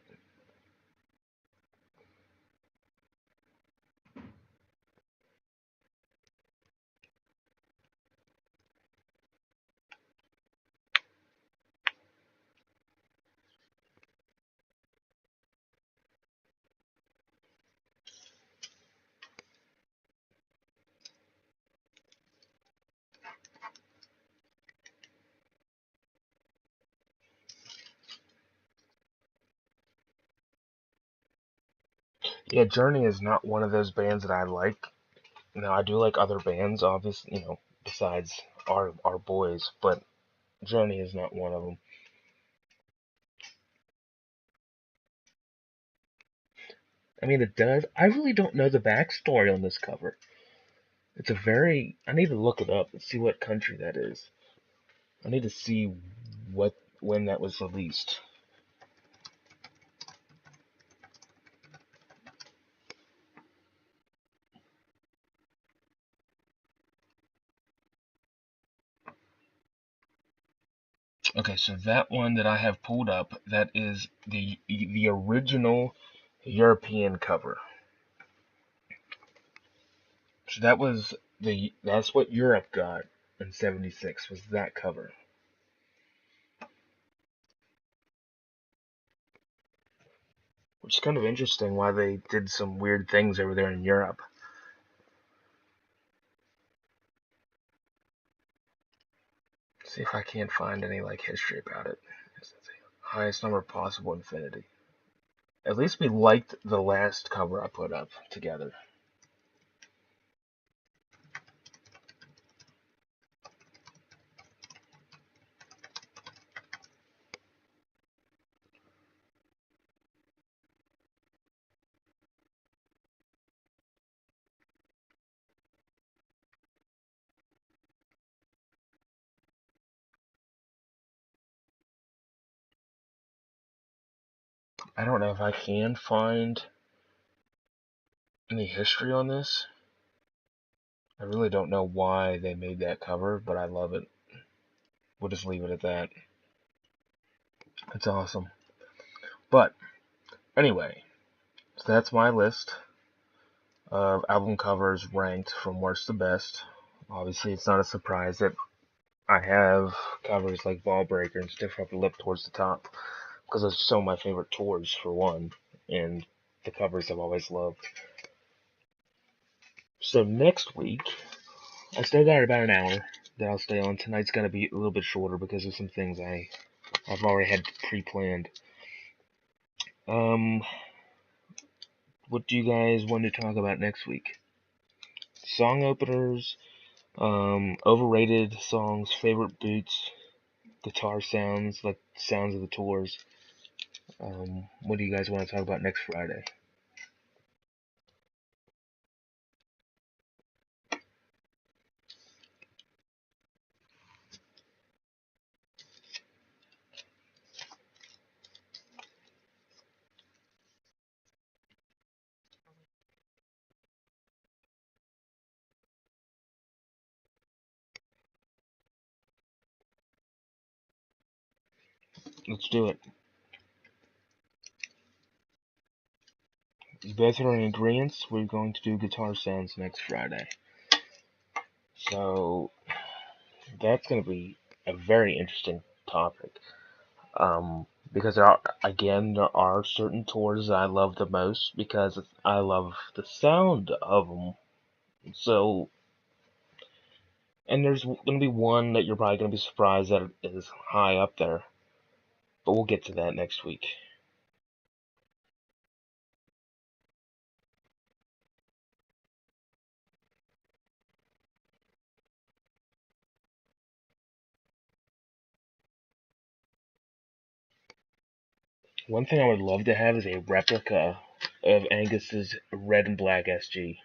Yeah, Journey is not one of those bands that I like. Now I do like other bands, obviously, besides our boys, but Journey is not one of them. I mean, it does. I really don't know the backstory on this cover. I need to look it up and see what country that is. I need to see when that was released. Okay, so that one that I have pulled up, that is the original European cover. So that's what Europe got in '76 was that cover. Which is kind of interesting why they did some weird things over there in Europe. See if I can't find any like history about it. Highest number possible infinity. At least we liked the last cover I put up together. I don't know if I can find any history on this. I really don't know why they made that cover, but I love it. We'll just leave it at that. It's awesome. But anyway, So that's my list of album covers ranked from worst to best. Obviously, it's not a surprise that I have covers like Ball Breaker and Stiff Upper Lip towards the top because those are some of my favorite tours for one, and the covers I've always loved. So next week, I still got about an hour that I'll stay on. Tonight's gonna be a little bit shorter because of some things I've already had pre-planned. Um, what do you guys want to talk about next week? Song openers, overrated songs, favorite boots, guitar sounds, like sounds of the tours. What do you guys want to talk about next Friday? Let's do it. If you both are in agreement, we're going to do guitar sounds next Friday. So that's going to be a very interesting topic. Because there are certain tours that I love the most because I love the sound of them. So, and there's going to be one that you're probably going to be surprised that it is high up there, but we'll get to that next week. One thing I would love to have is a replica of Angus's red and black SG.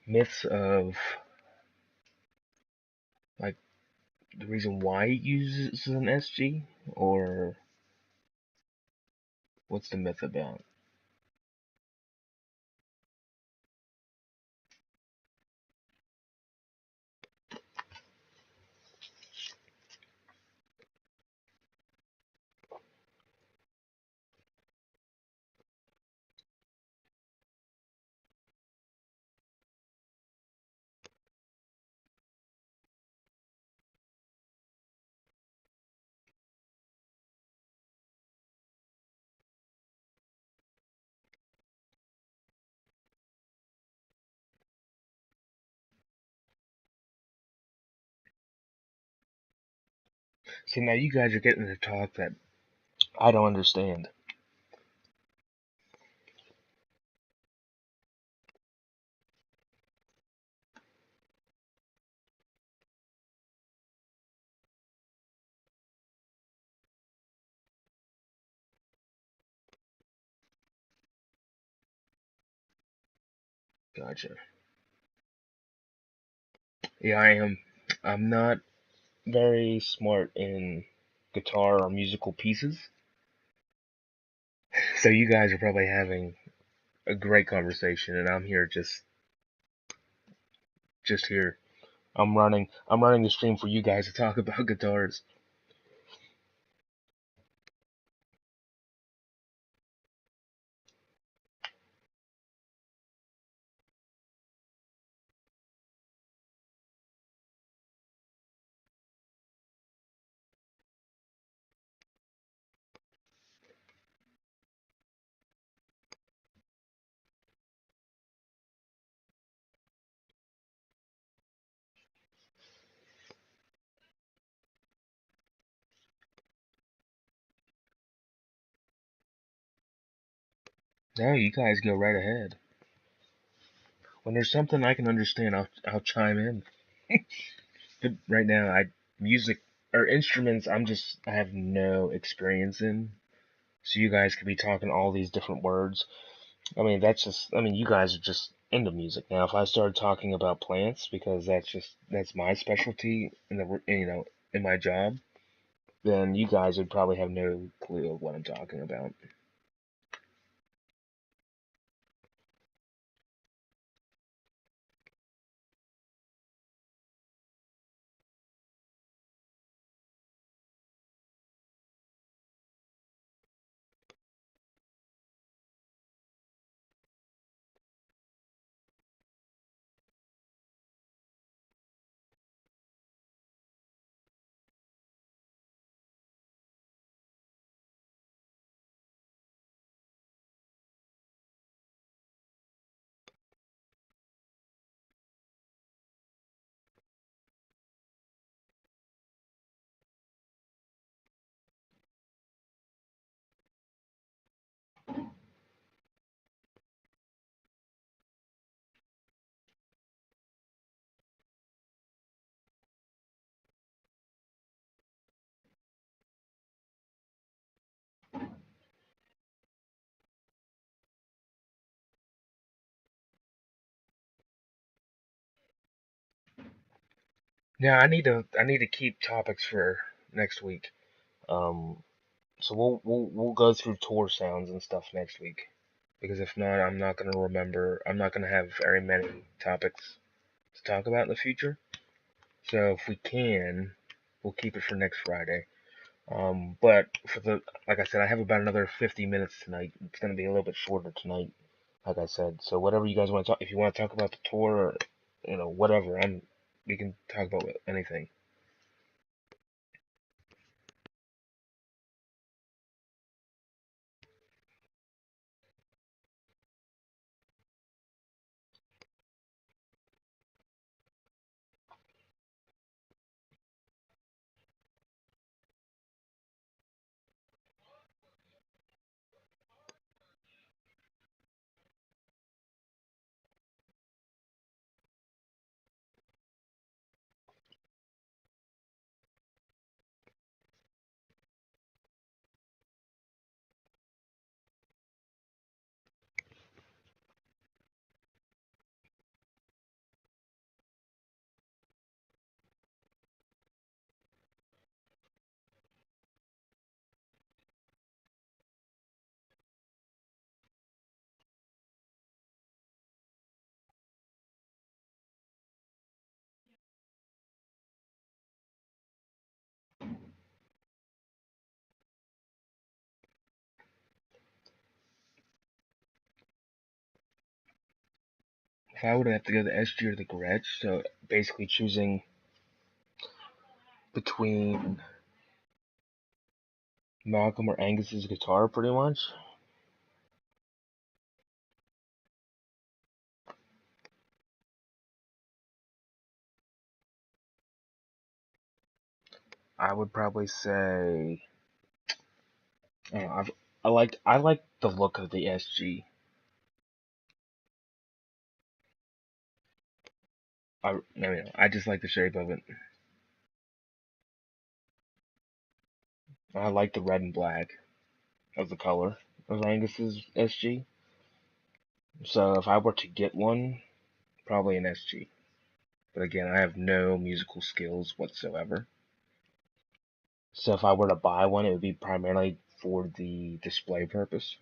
Myths of like the reason why he uses an SG, or what's the myth about? See, now you guys are getting to talk that I don't understand. Gotcha. Yeah, I am. I'm not very smart in guitar or musical pieces, so you guys are probably having a great conversation, and I'm here just here. I'm running the stream for you guys to talk about guitars. No, you guys go right ahead. When there's something I can understand, I'll chime in. But right now, I music or instruments, I have no experience in. So you guys could be talking all these different words. I mean, that's just, I mean, you guys are just into music. Now, if I started talking about plants, because that's my specialty in in my job, then you guys would probably have no clue of what I'm talking about. Yeah, I need to keep topics for next week. Um, so we'll go through tour sounds and stuff next week. Because if not, I'm not gonna remember. I'm not gonna have very many topics to talk about in the future. So if we can, we'll keep it for next Friday. But for the like I said, I have about another 50 minutes tonight. It's gonna be a little bit shorter tonight, like I said. So whatever you guys want to talk, if you want to talk about the tour or whatever, we can talk about anything. If I would have to go the SG or the Gretsch, so basically choosing between Malcolm or Angus's guitar, pretty much, I would probably say I like the look of the SG. I just like the shape of it. I like the red and black of the color of Angus's SG. So if I were to get one, probably an SG. But again, I have no musical skills whatsoever. So if I were to buy one, it would be primarily for the display purpose.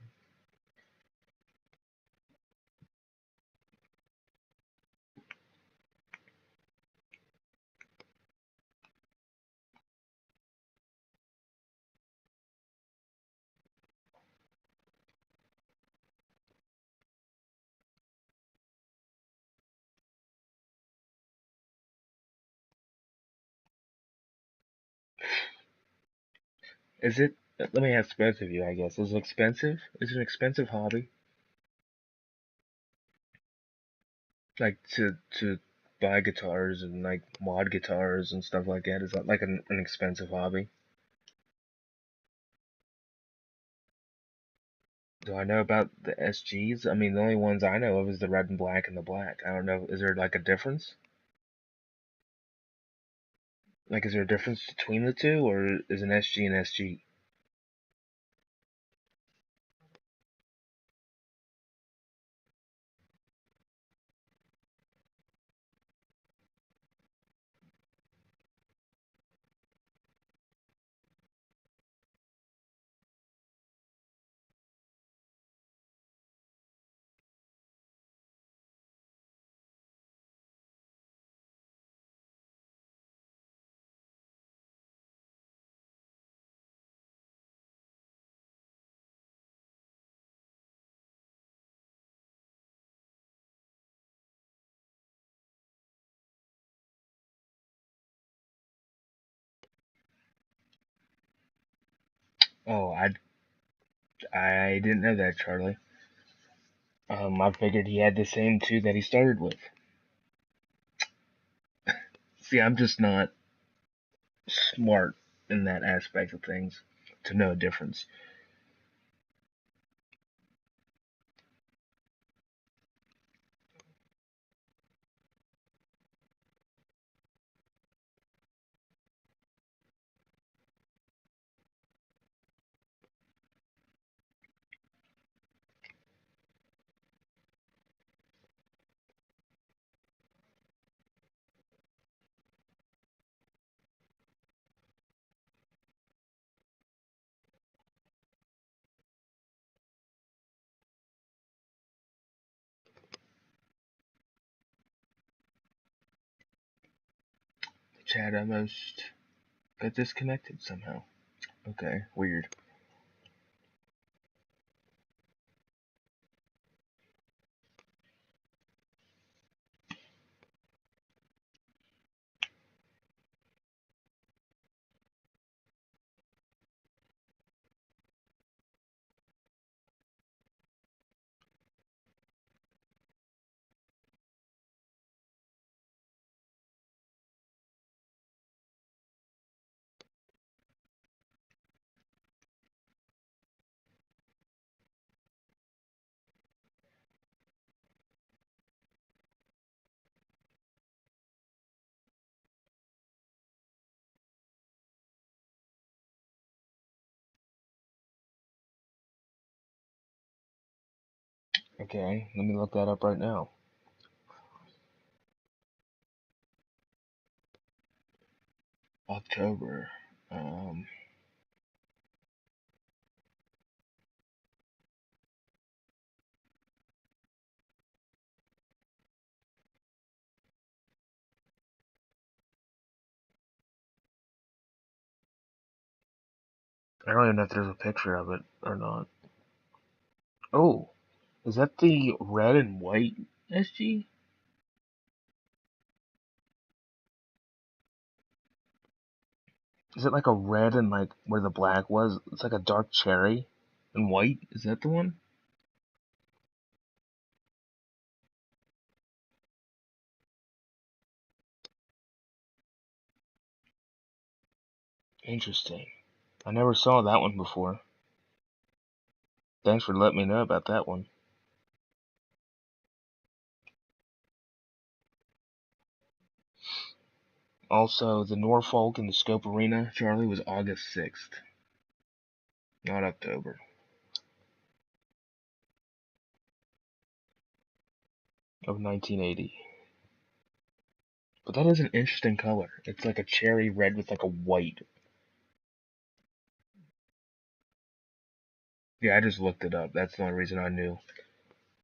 Is it? Let me ask both of you, I guess. Is it expensive? Is it an expensive hobby? Like to buy guitars and like mod guitars and stuff like that? Is that like an expensive hobby? Do I know about the SGs? I mean, the only ones I know of is the red and black and the black. I don't know. Is there like a difference? Like, is there a difference between the two, or is an SG an SG? Oh, I didn't know that, Charlie. I figured he had the same two that he started with. See, I'm just not smart in that aspect of things to know a difference. The chat almost got disconnected somehow. Okay, weird. Okay, let me look that up right now. October. Um, I don't even know if there's a picture of it or not. Oh, is that the red and white SG? Is it like a red and like where the black was? It's like a dark cherry and white. Is that the one? Interesting. I never saw that one before. Thanks for letting me know about that one. Also, the Norfolk and the Scope Arena, Charlie, was August 6th, not October of 1980. But that is an interesting color. It's like a cherry red with like a white. Yeah, I just looked it up. That's the only reason I knew.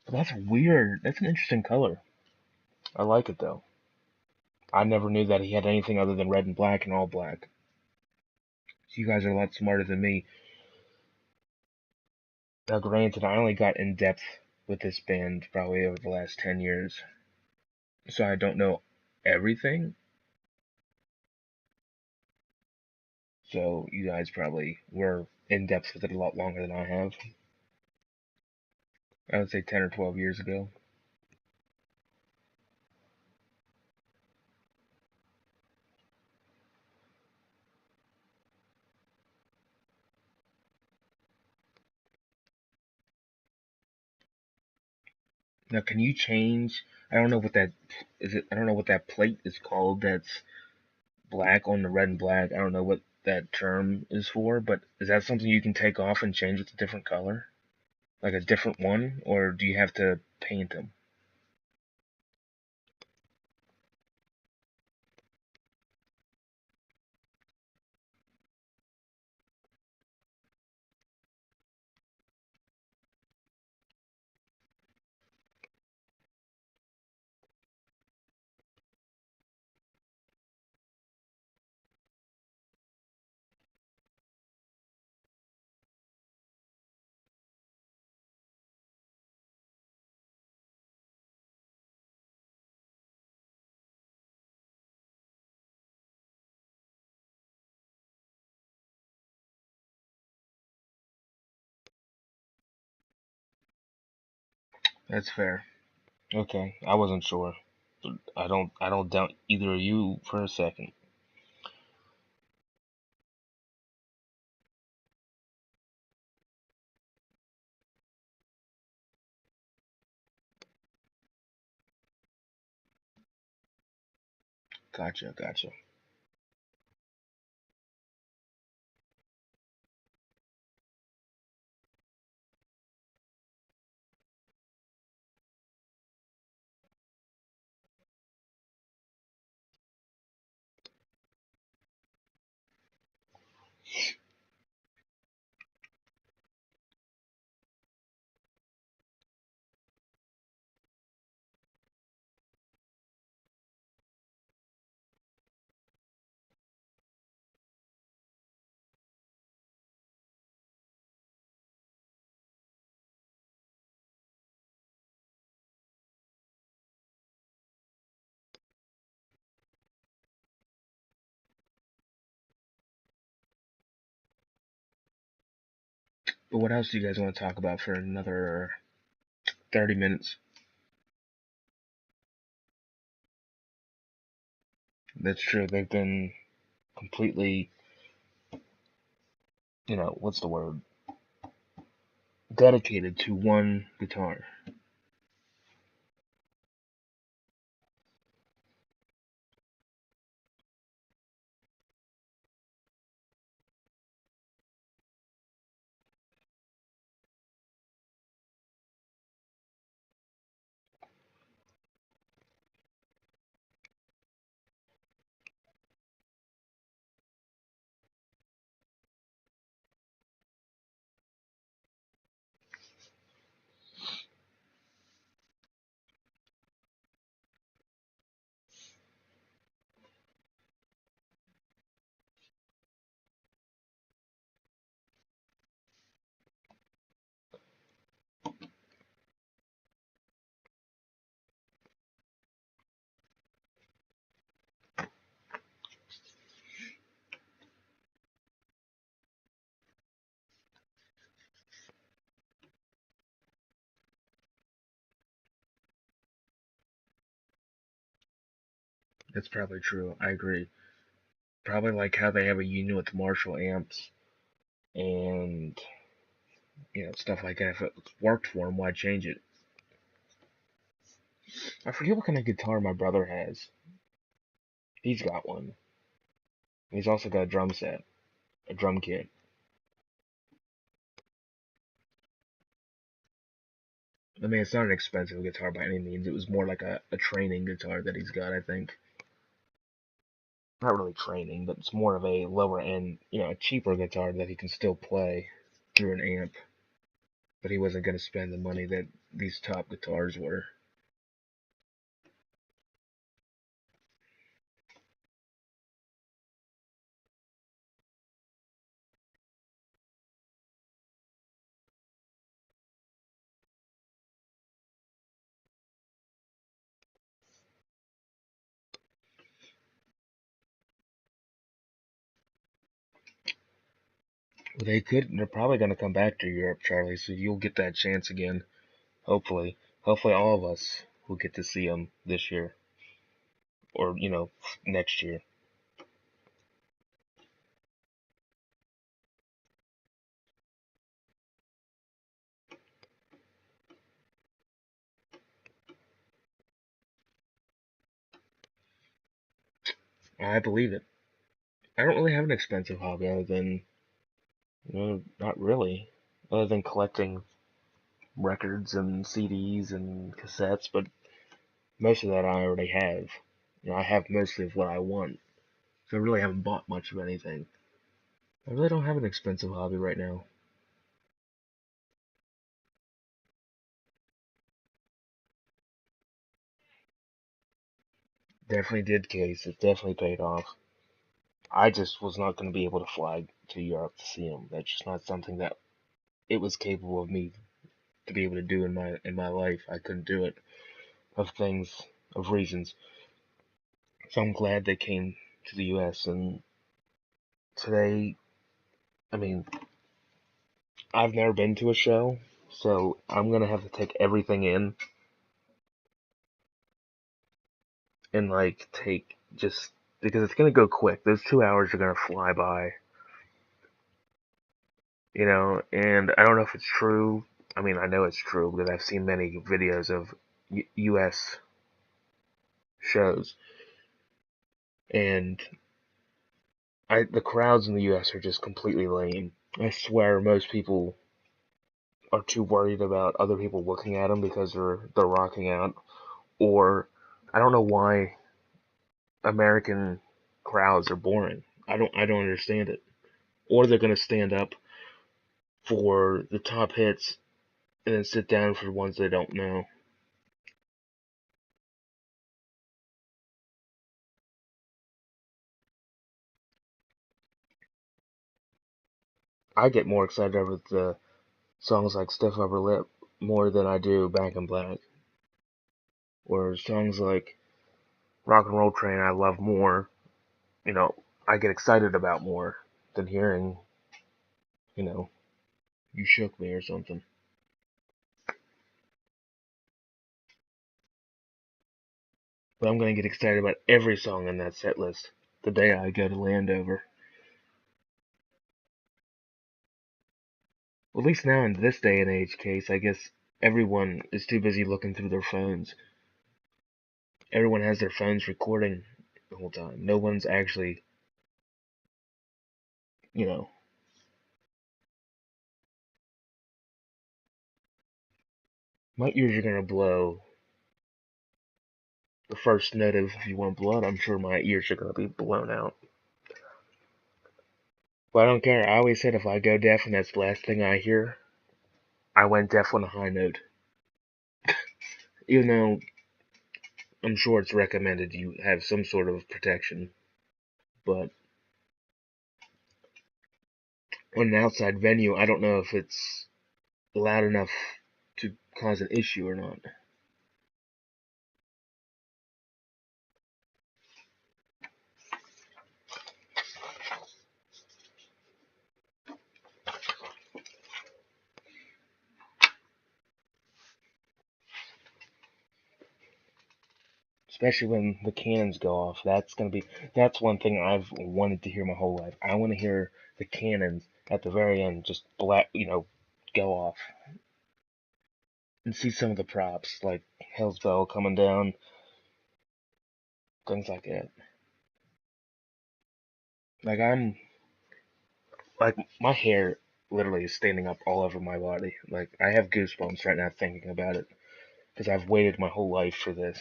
But that's weird. That's an interesting color. I like it though. I never knew that he had anything other than red and black and all black. You guys are a lot smarter than me. Now, granted, I only got in depth with this band probably over the last 10 years, so I don't know everything. So, you guys probably were in depth with it a lot longer than I have. I would say 10 or 12 years ago. Now, can you change? I don't know what that is. I don't know what that plate is called. That's black on the red and black. I don't know what that term is for, but is that something you can take off and change it to a different color? Like a different one? Or do you have to paint them? That's fair. Okay, I wasn't sure. I don't doubt either of you for a second. Gotcha, gotcha. But what else do you guys want to talk about for another 30 minutes? That's true. They've been completely, what's the word? Dedicated to one guitar. That's probably true. I agree. Probably like how they have a union with Marshall amps and stuff like that. If it worked for them, why change it? I forget what kind of guitar my brother has. He's got one. He's also got a drum set, a drum kit. I mean, it's not an expensive guitar by any means. It was more like a training guitar that he's got, I think. Not really training, but it's more of a lower end, a cheaper guitar that he can still play through an amp. But he wasn't going to spend the money that these top guitars were. They could. They're probably going to come back to Europe, Charlie. So you'll get that chance again. Hopefully, hopefully all of us will get to see them this year, or next year. I believe it. I don't really have an expensive hobby other than, not really, other than collecting records and CDs and cassettes. But most of that I already have. I have mostly of what I want, so I really haven't bought much of anything. I really don't have an expensive hobby right now. Definitely did case. It definitely paid off. I just was not going to be able to fly to Europe to see him. That's just not something that it was capable of me to be able to do in my life. I couldn't do it of things of reasons. So I'm glad they came to the U.S. and today, I mean, I've never been to a show, So I'm gonna have to take everything in and like take just because it's gonna go quick. Those 2 hours are gonna fly by, and I don't know if it's true. I mean, I know it's true because I've seen many videos of U.S. shows, and the crowds in the U.S. are just completely lame. I swear, most people are too worried about other people looking at them because they're rocking out, or I don't know why American crowds are boring. I don't understand it. Or they're gonna stand up for the top hits and then sit down for the ones they don't know. I get more excited over the songs like Stiff Upper Lip more than I do Back in Black. Or songs like Rock and Roll Train I love more, you know, I get excited about more than hearing, you know, You Shook Me or something. But I'm gonna get excited about every song in that set list the day I go to Landover. Well, at least now in this day and age case, I guess everyone is too busy looking through their phones. Everyone has their phones recording the whole time. No one's actually, you know, my ears are gonna blow the first note of If You Want Blood. I'm sure my ears are gonna be blown out. But I don't care. I always said if I go deaf and that's the last thing I hear, I went deaf on a high note. Even though I'm sure it's recommended you have some sort of protection. But on an outside venue, I don't know if it's loud enough to cause an issue or not. Especially when the cannons go off. That's one thing I've wanted to hear my whole life. I want to hear the cannons at the very end just go off and see some of the props like Hell's Bell coming down, things like that. Like like my hair literally is standing up all over my body. Like I have goosebumps right now thinking about it because I've waited my whole life for this.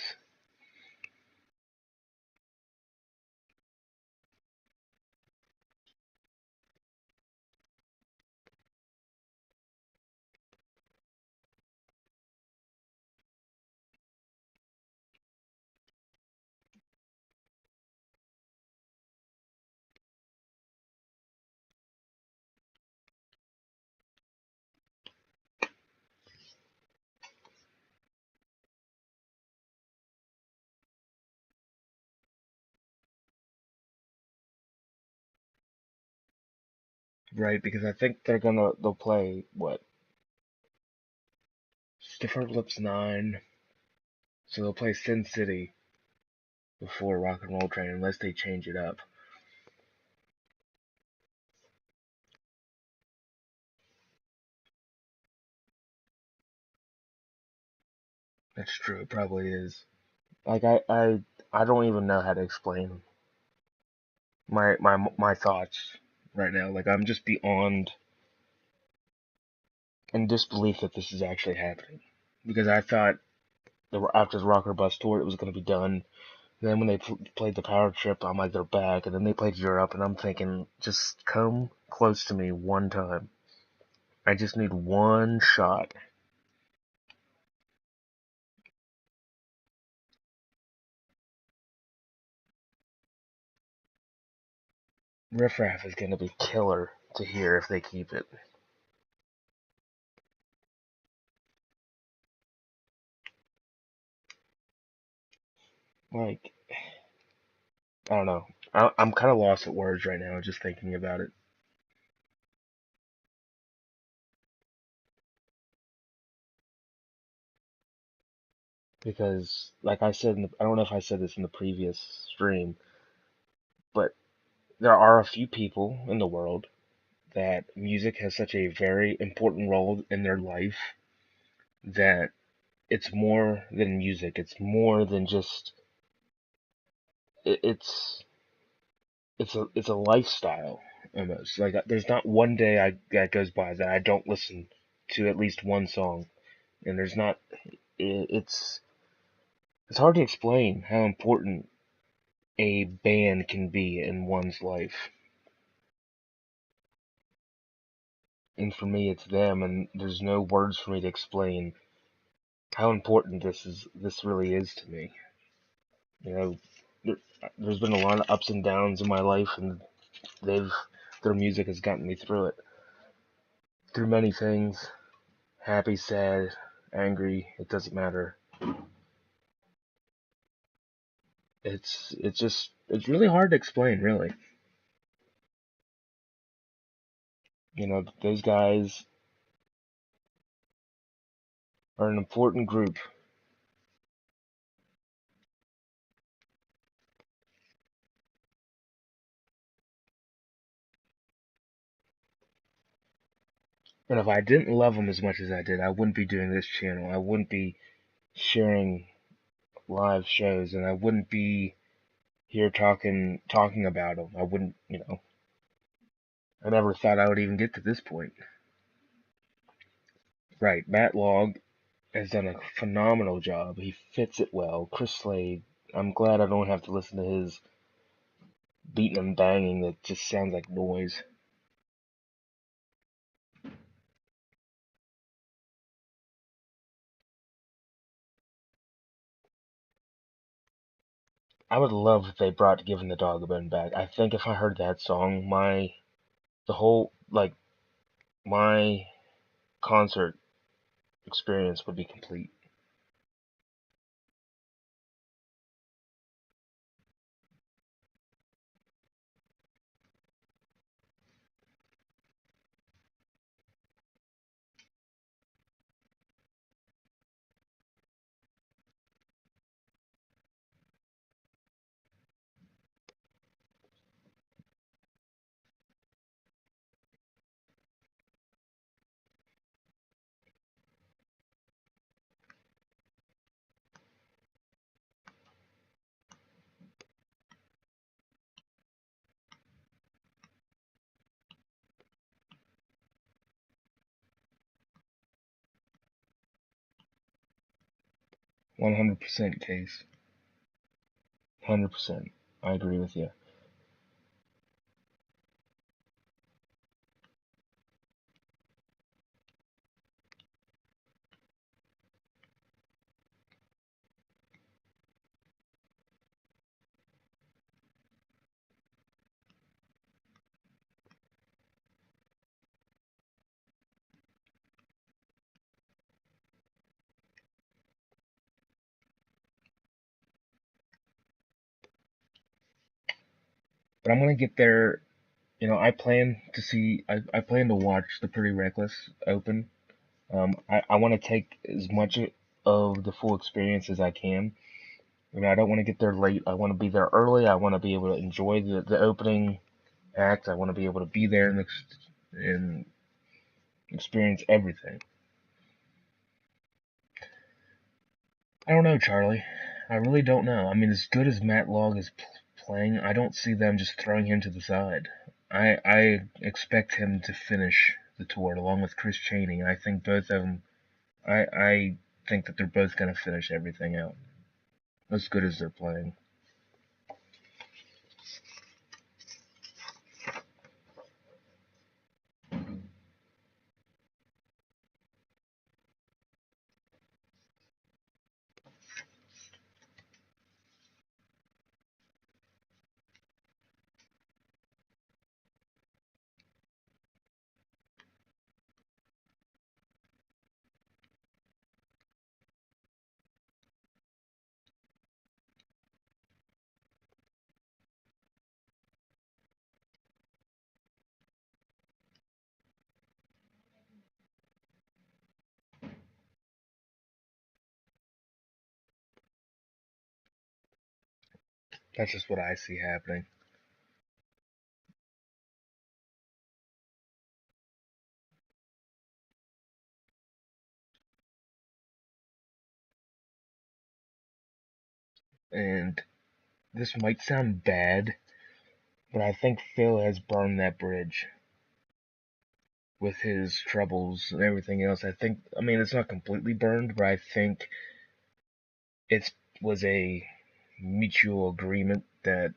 Right, because I think they'll play what? Stiffer Lips 9. So they'll play Sin City before Rock and Roll Train unless they change it up. That's true, it probably is. Like I don't even know how to explain my thoughts right now. Like I'm just beyond in disbelief that this is actually happening. Because I thought after the Rocker Bus tour it was gonna be done. And then when they played the Power Trip, I'm like they're back. And then they played Europe, and I'm thinking just come close to me one time. I just need one shot. Riff Raff is gonna be killer to hear if they keep it. Like I don't know. I'm kind of lost at words right now, just thinking about it. because, like I said, I don't know if I said this in the previous stream, but there are a few people in the world that music has such a very important role in their life that it's more than music. It's more than just it's it's a lifestyle almost. Like there's not one day that goes by that I don't listen to at least one song, and there's not. It's hard to explain how important a band can be in one's life. And for me, it's them, and there's no words for me to explain how important this really is to me. You know, there, there's been a lot of ups and downs in my life, and they've their music has gotten me through it, through many things, happy, sad, angry. It doesn't matter. It's really hard to explain, really. Those guys are an important group. And if I didn't love them as much as I did, I wouldn't be doing this channel. I wouldn't be sharing live shows, and I wouldn't be here talking about them. I wouldn't, I never thought I would even get to this point. Right, Matt Log has done a phenomenal job. He fits it well. Chris Slade, I'm glad I don't have to listen to his beating and banging that just sounds like noise. I would love if they brought Giving the Dog a Bone back. I think if I heard that song, the whole, like, my concert experience would be complete. 100% case. 100%. I agree with you. But I'm gonna get there. I plan to watch the Pretty Reckless Open. I want to take as much of the full experience as I can. I don't want to get there late. I want to be there early. I want to be able to enjoy the opening act. I want to be able to be there and experience everything. I don't know, Charlie. I really don't know. I mean, as good as Matt Long is playing, I don't see them just throwing him to the side. I expect him to finish the tour along with Chris Chaney. I think both of them. I think that they're both going to finish everything out as good as they're playing. That's just what I see happening. And this might sound bad, but I think Phil has burned that bridge with his troubles and everything else. I mean, it's not completely burned, but I think it was a mutual agreement that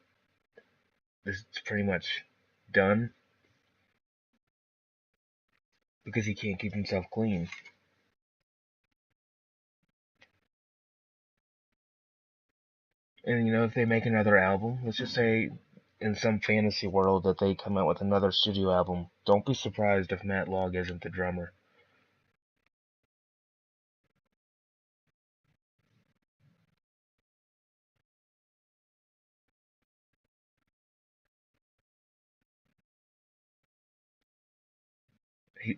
this is pretty much done because he can't keep himself clean. And if they make another album, let's just say in some fantasy world that they come out with another studio album, don't be surprised if Matt Log isn't the drummer.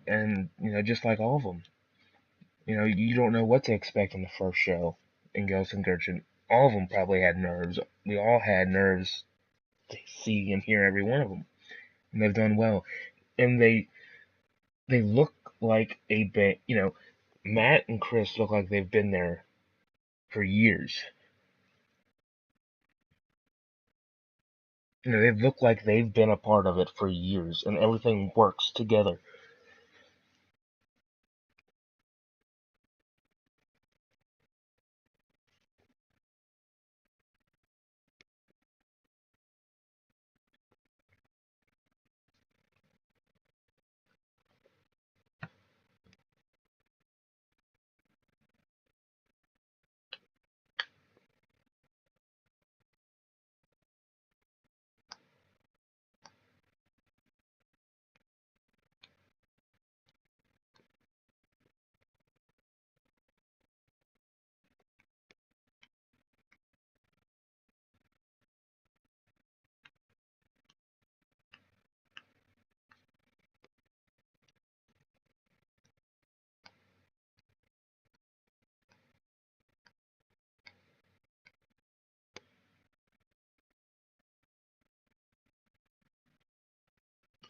And just like all of them, you don't know what to expect on the first show in Gelsenkirchen. All of them probably had nerves. We all had nerves to see and hear every one of them, and they've done well. And they look like a band. Matt and Chris look like they've been there for years. They look like they've been a part of it for years, and everything works together.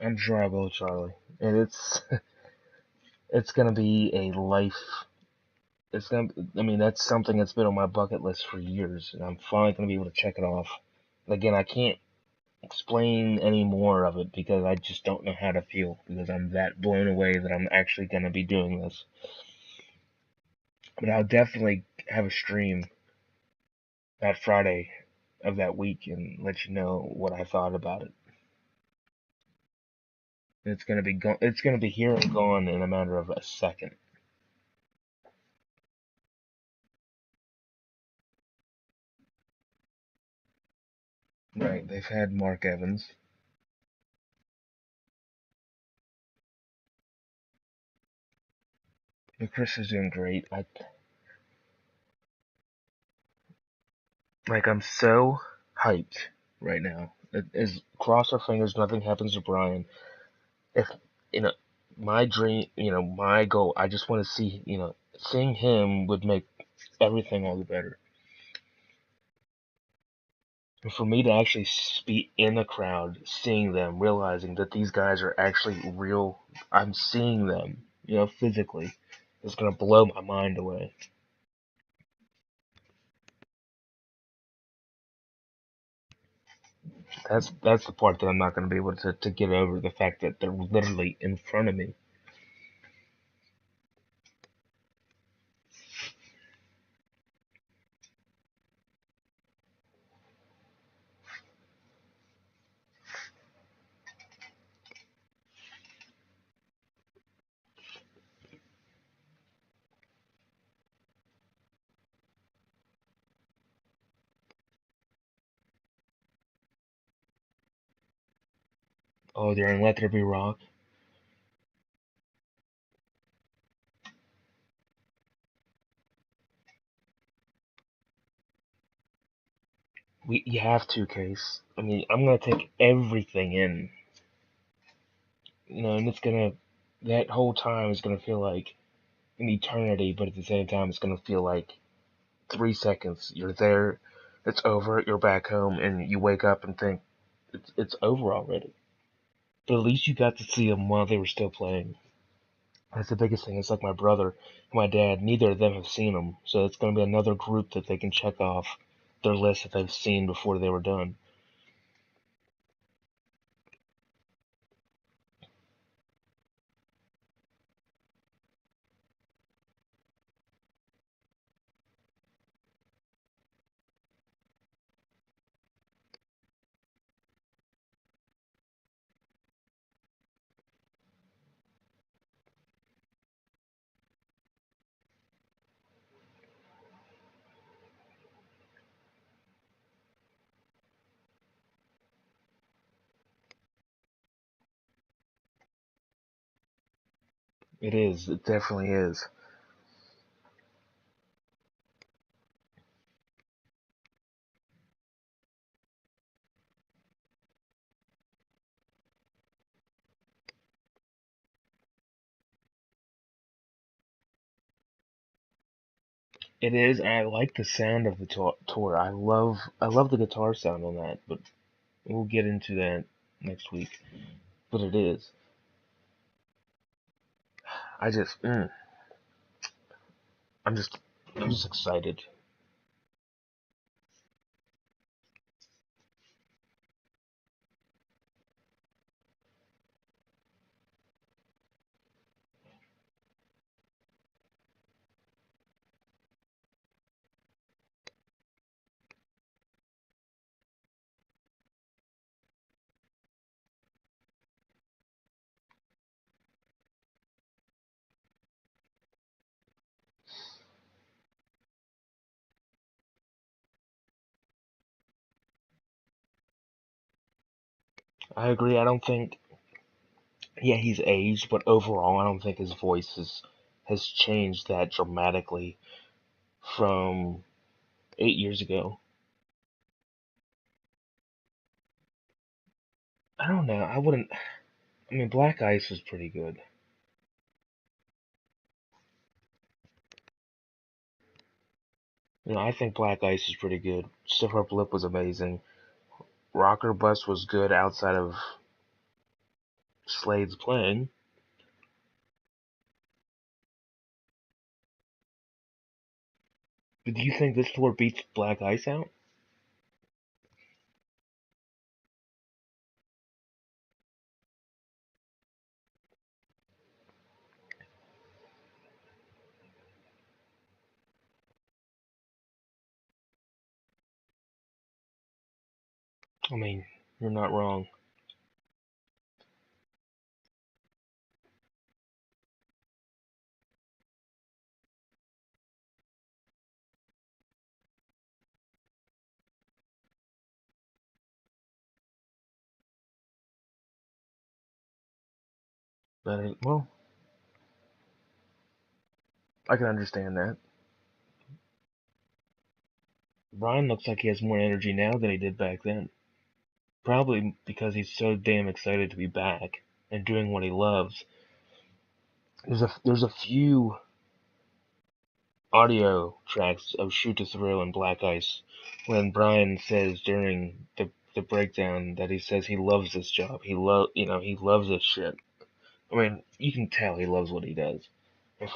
I'm sure I will, Charlie. And it's gonna be a life. It's gonna. I mean, that's something that's been on my bucket list for years, and I'm finally gonna be able to check it off. Again, I can't explain any more of it because I just don't know how to feel because I'm that blown away that I'm actually gonna be doing this. But I'll definitely have a stream that Friday of that week and let you know what I thought about it. It's gonna be it's gonna be here and gone in a matter of a second. Right? They've had Mark Evans. But Chris is doing great. I'm so hyped right now. It is cross our fingers. Nothing happens to Brian. If you know my dream, my goal. I just want to see. Seeing him would make everything all the better. And for me to actually be in the crowd, seeing them, realizing that these guys are actually real, I'm seeing them, physically, it's gonna blow my mind away. That's the part that I'm not gonna be able to get over the fact that they're literally in front of me. Oh, they're in Let There Be Rock. You have to, Case. I mean, I'm gonna take everything in, and it's gonna that whole time is gonna feel like an eternity, but at the same time, it's gonna feel like 3 seconds. You're there. it's over, you're back home, and you wake up and think it's over already. But at least you got to see them while they were still playing. That's the biggest thing. It's like my brother and my dad. Neither of them have seen them, so it's going to be another group that they can check off their list that they've seen before they were done. It is. It definitely is. It is, and I like the sound of the tour. I love the guitar sound on that, but we'll get into that next week. But it is. I just, I'm just, I'm just excited. I agree. I don't think, yeah, he's aged, but overall, I don't think his voice has changed that dramatically from 8 years ago. I don't know. I wouldn't. I mean, Black Ice was pretty good. I think Black Ice is pretty good. Stiff Upper Lip was amazing. Rocker Bus was good outside of Slade's playing. But do you think this tour beats Black Ice out? I mean, you're not wrong. But, well, I can understand that. Brian looks like he has more energy now than he did back then. Probably because he's so damn excited to be back and doing what he loves. There's a few audio tracks of Shoot to Thrill and Black Ice when Brian says during the breakdown that he says he loves this job. He loves this shit. I mean, you can tell he loves what he does. And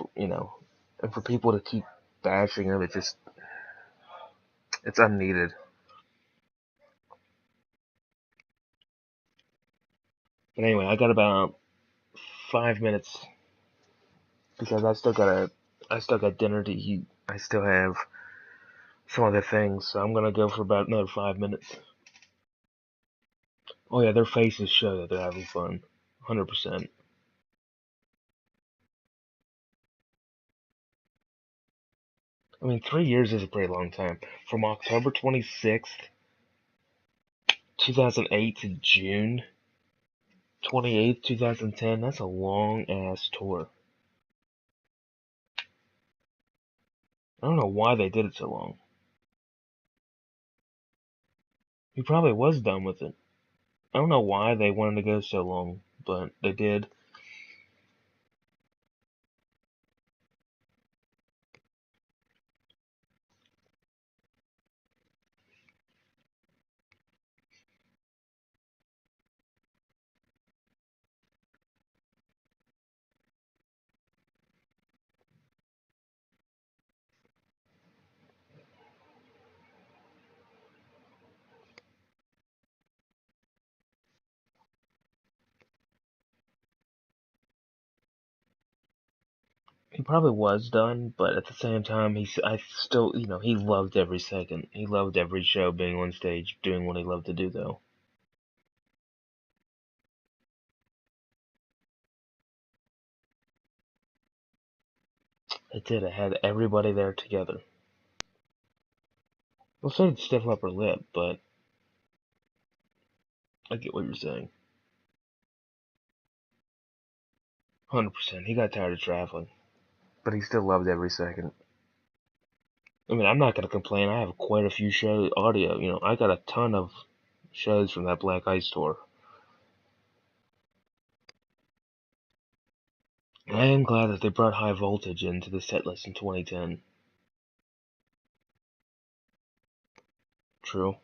for people to keep bashing him, it's unneeded. But anyway, I got about 5 minutes because I still got dinner to eat. I still have some other things, so I'm gonna go for about another 5 minutes. Oh yeah, their faces show that they're having fun, 100%. I mean, 3 years is a pretty long time. From October 26th, 2008 to June 28th, 2010. That's a long ass tour. I don't know why they did it so long. He probably was done with it. I don't know why they wanted to go so long, but they did. He probably was done, but at the same time, I still, he loved every second. He loved every show, being on stage, doing what he loved to do, though. It did. It had everybody there together. Well, so did Stiff Upper Lip, but I get what you're saying. 100%. He got tired of traveling, but he still loved every second. I mean, I'm not gonna complain. I have quite a few show audio. I got a ton of shows from that Black Ice tour. And I am glad that they brought High Voltage into the set list in 2010. True.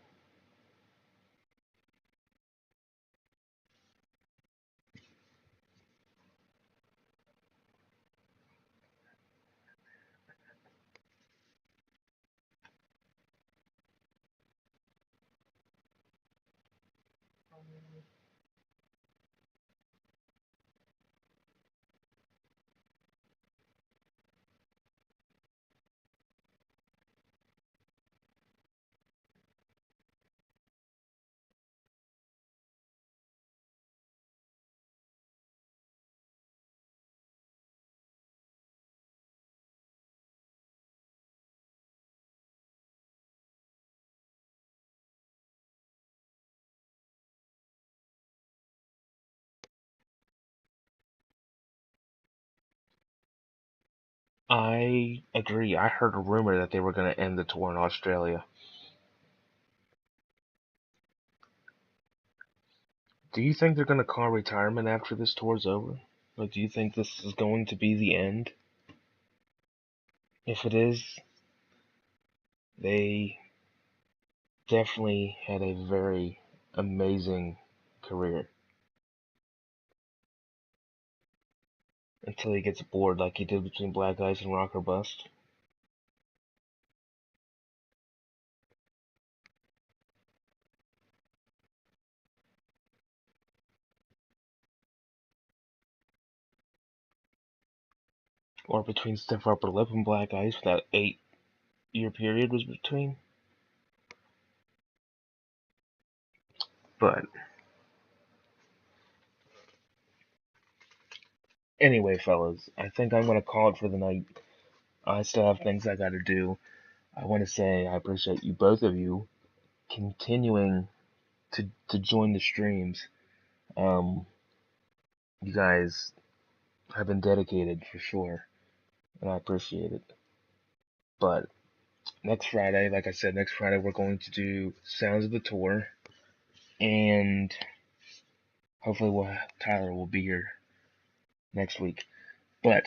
I agree. I heard a rumor that they were going to end the tour in Australia. Do you think they're going to call retirement after this tour's over? Like, do you think this is going to be the end? If it is, they definitely had a very amazing career. Until he gets bored like he did between Black Ice and Rock or Bust. Or between Stiff Upper Lip and Black Ice, that 8-year period was between. But anyway, fellas, I think I'm going to call it for the night. I still have things I got to do. I want to say I appreciate you, both of you, continuing to join the streams. You guys have been dedicated for sure, and I appreciate it. But next Friday, like I said, next Friday we're going to do Sounds of the Tour, and hopefully Tyler will be here next week. But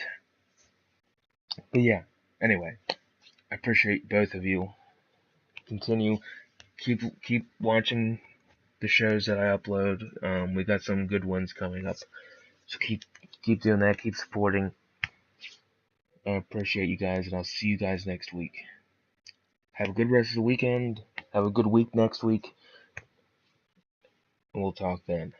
yeah. Anyway, I appreciate both of you. Continue, keep watching the shows that I upload. We got some good ones coming up, so keep doing that. Keep supporting. I appreciate you guys, and I'll see you guys next week. Have a good rest of the weekend. Have a good week next week, and we'll talk then.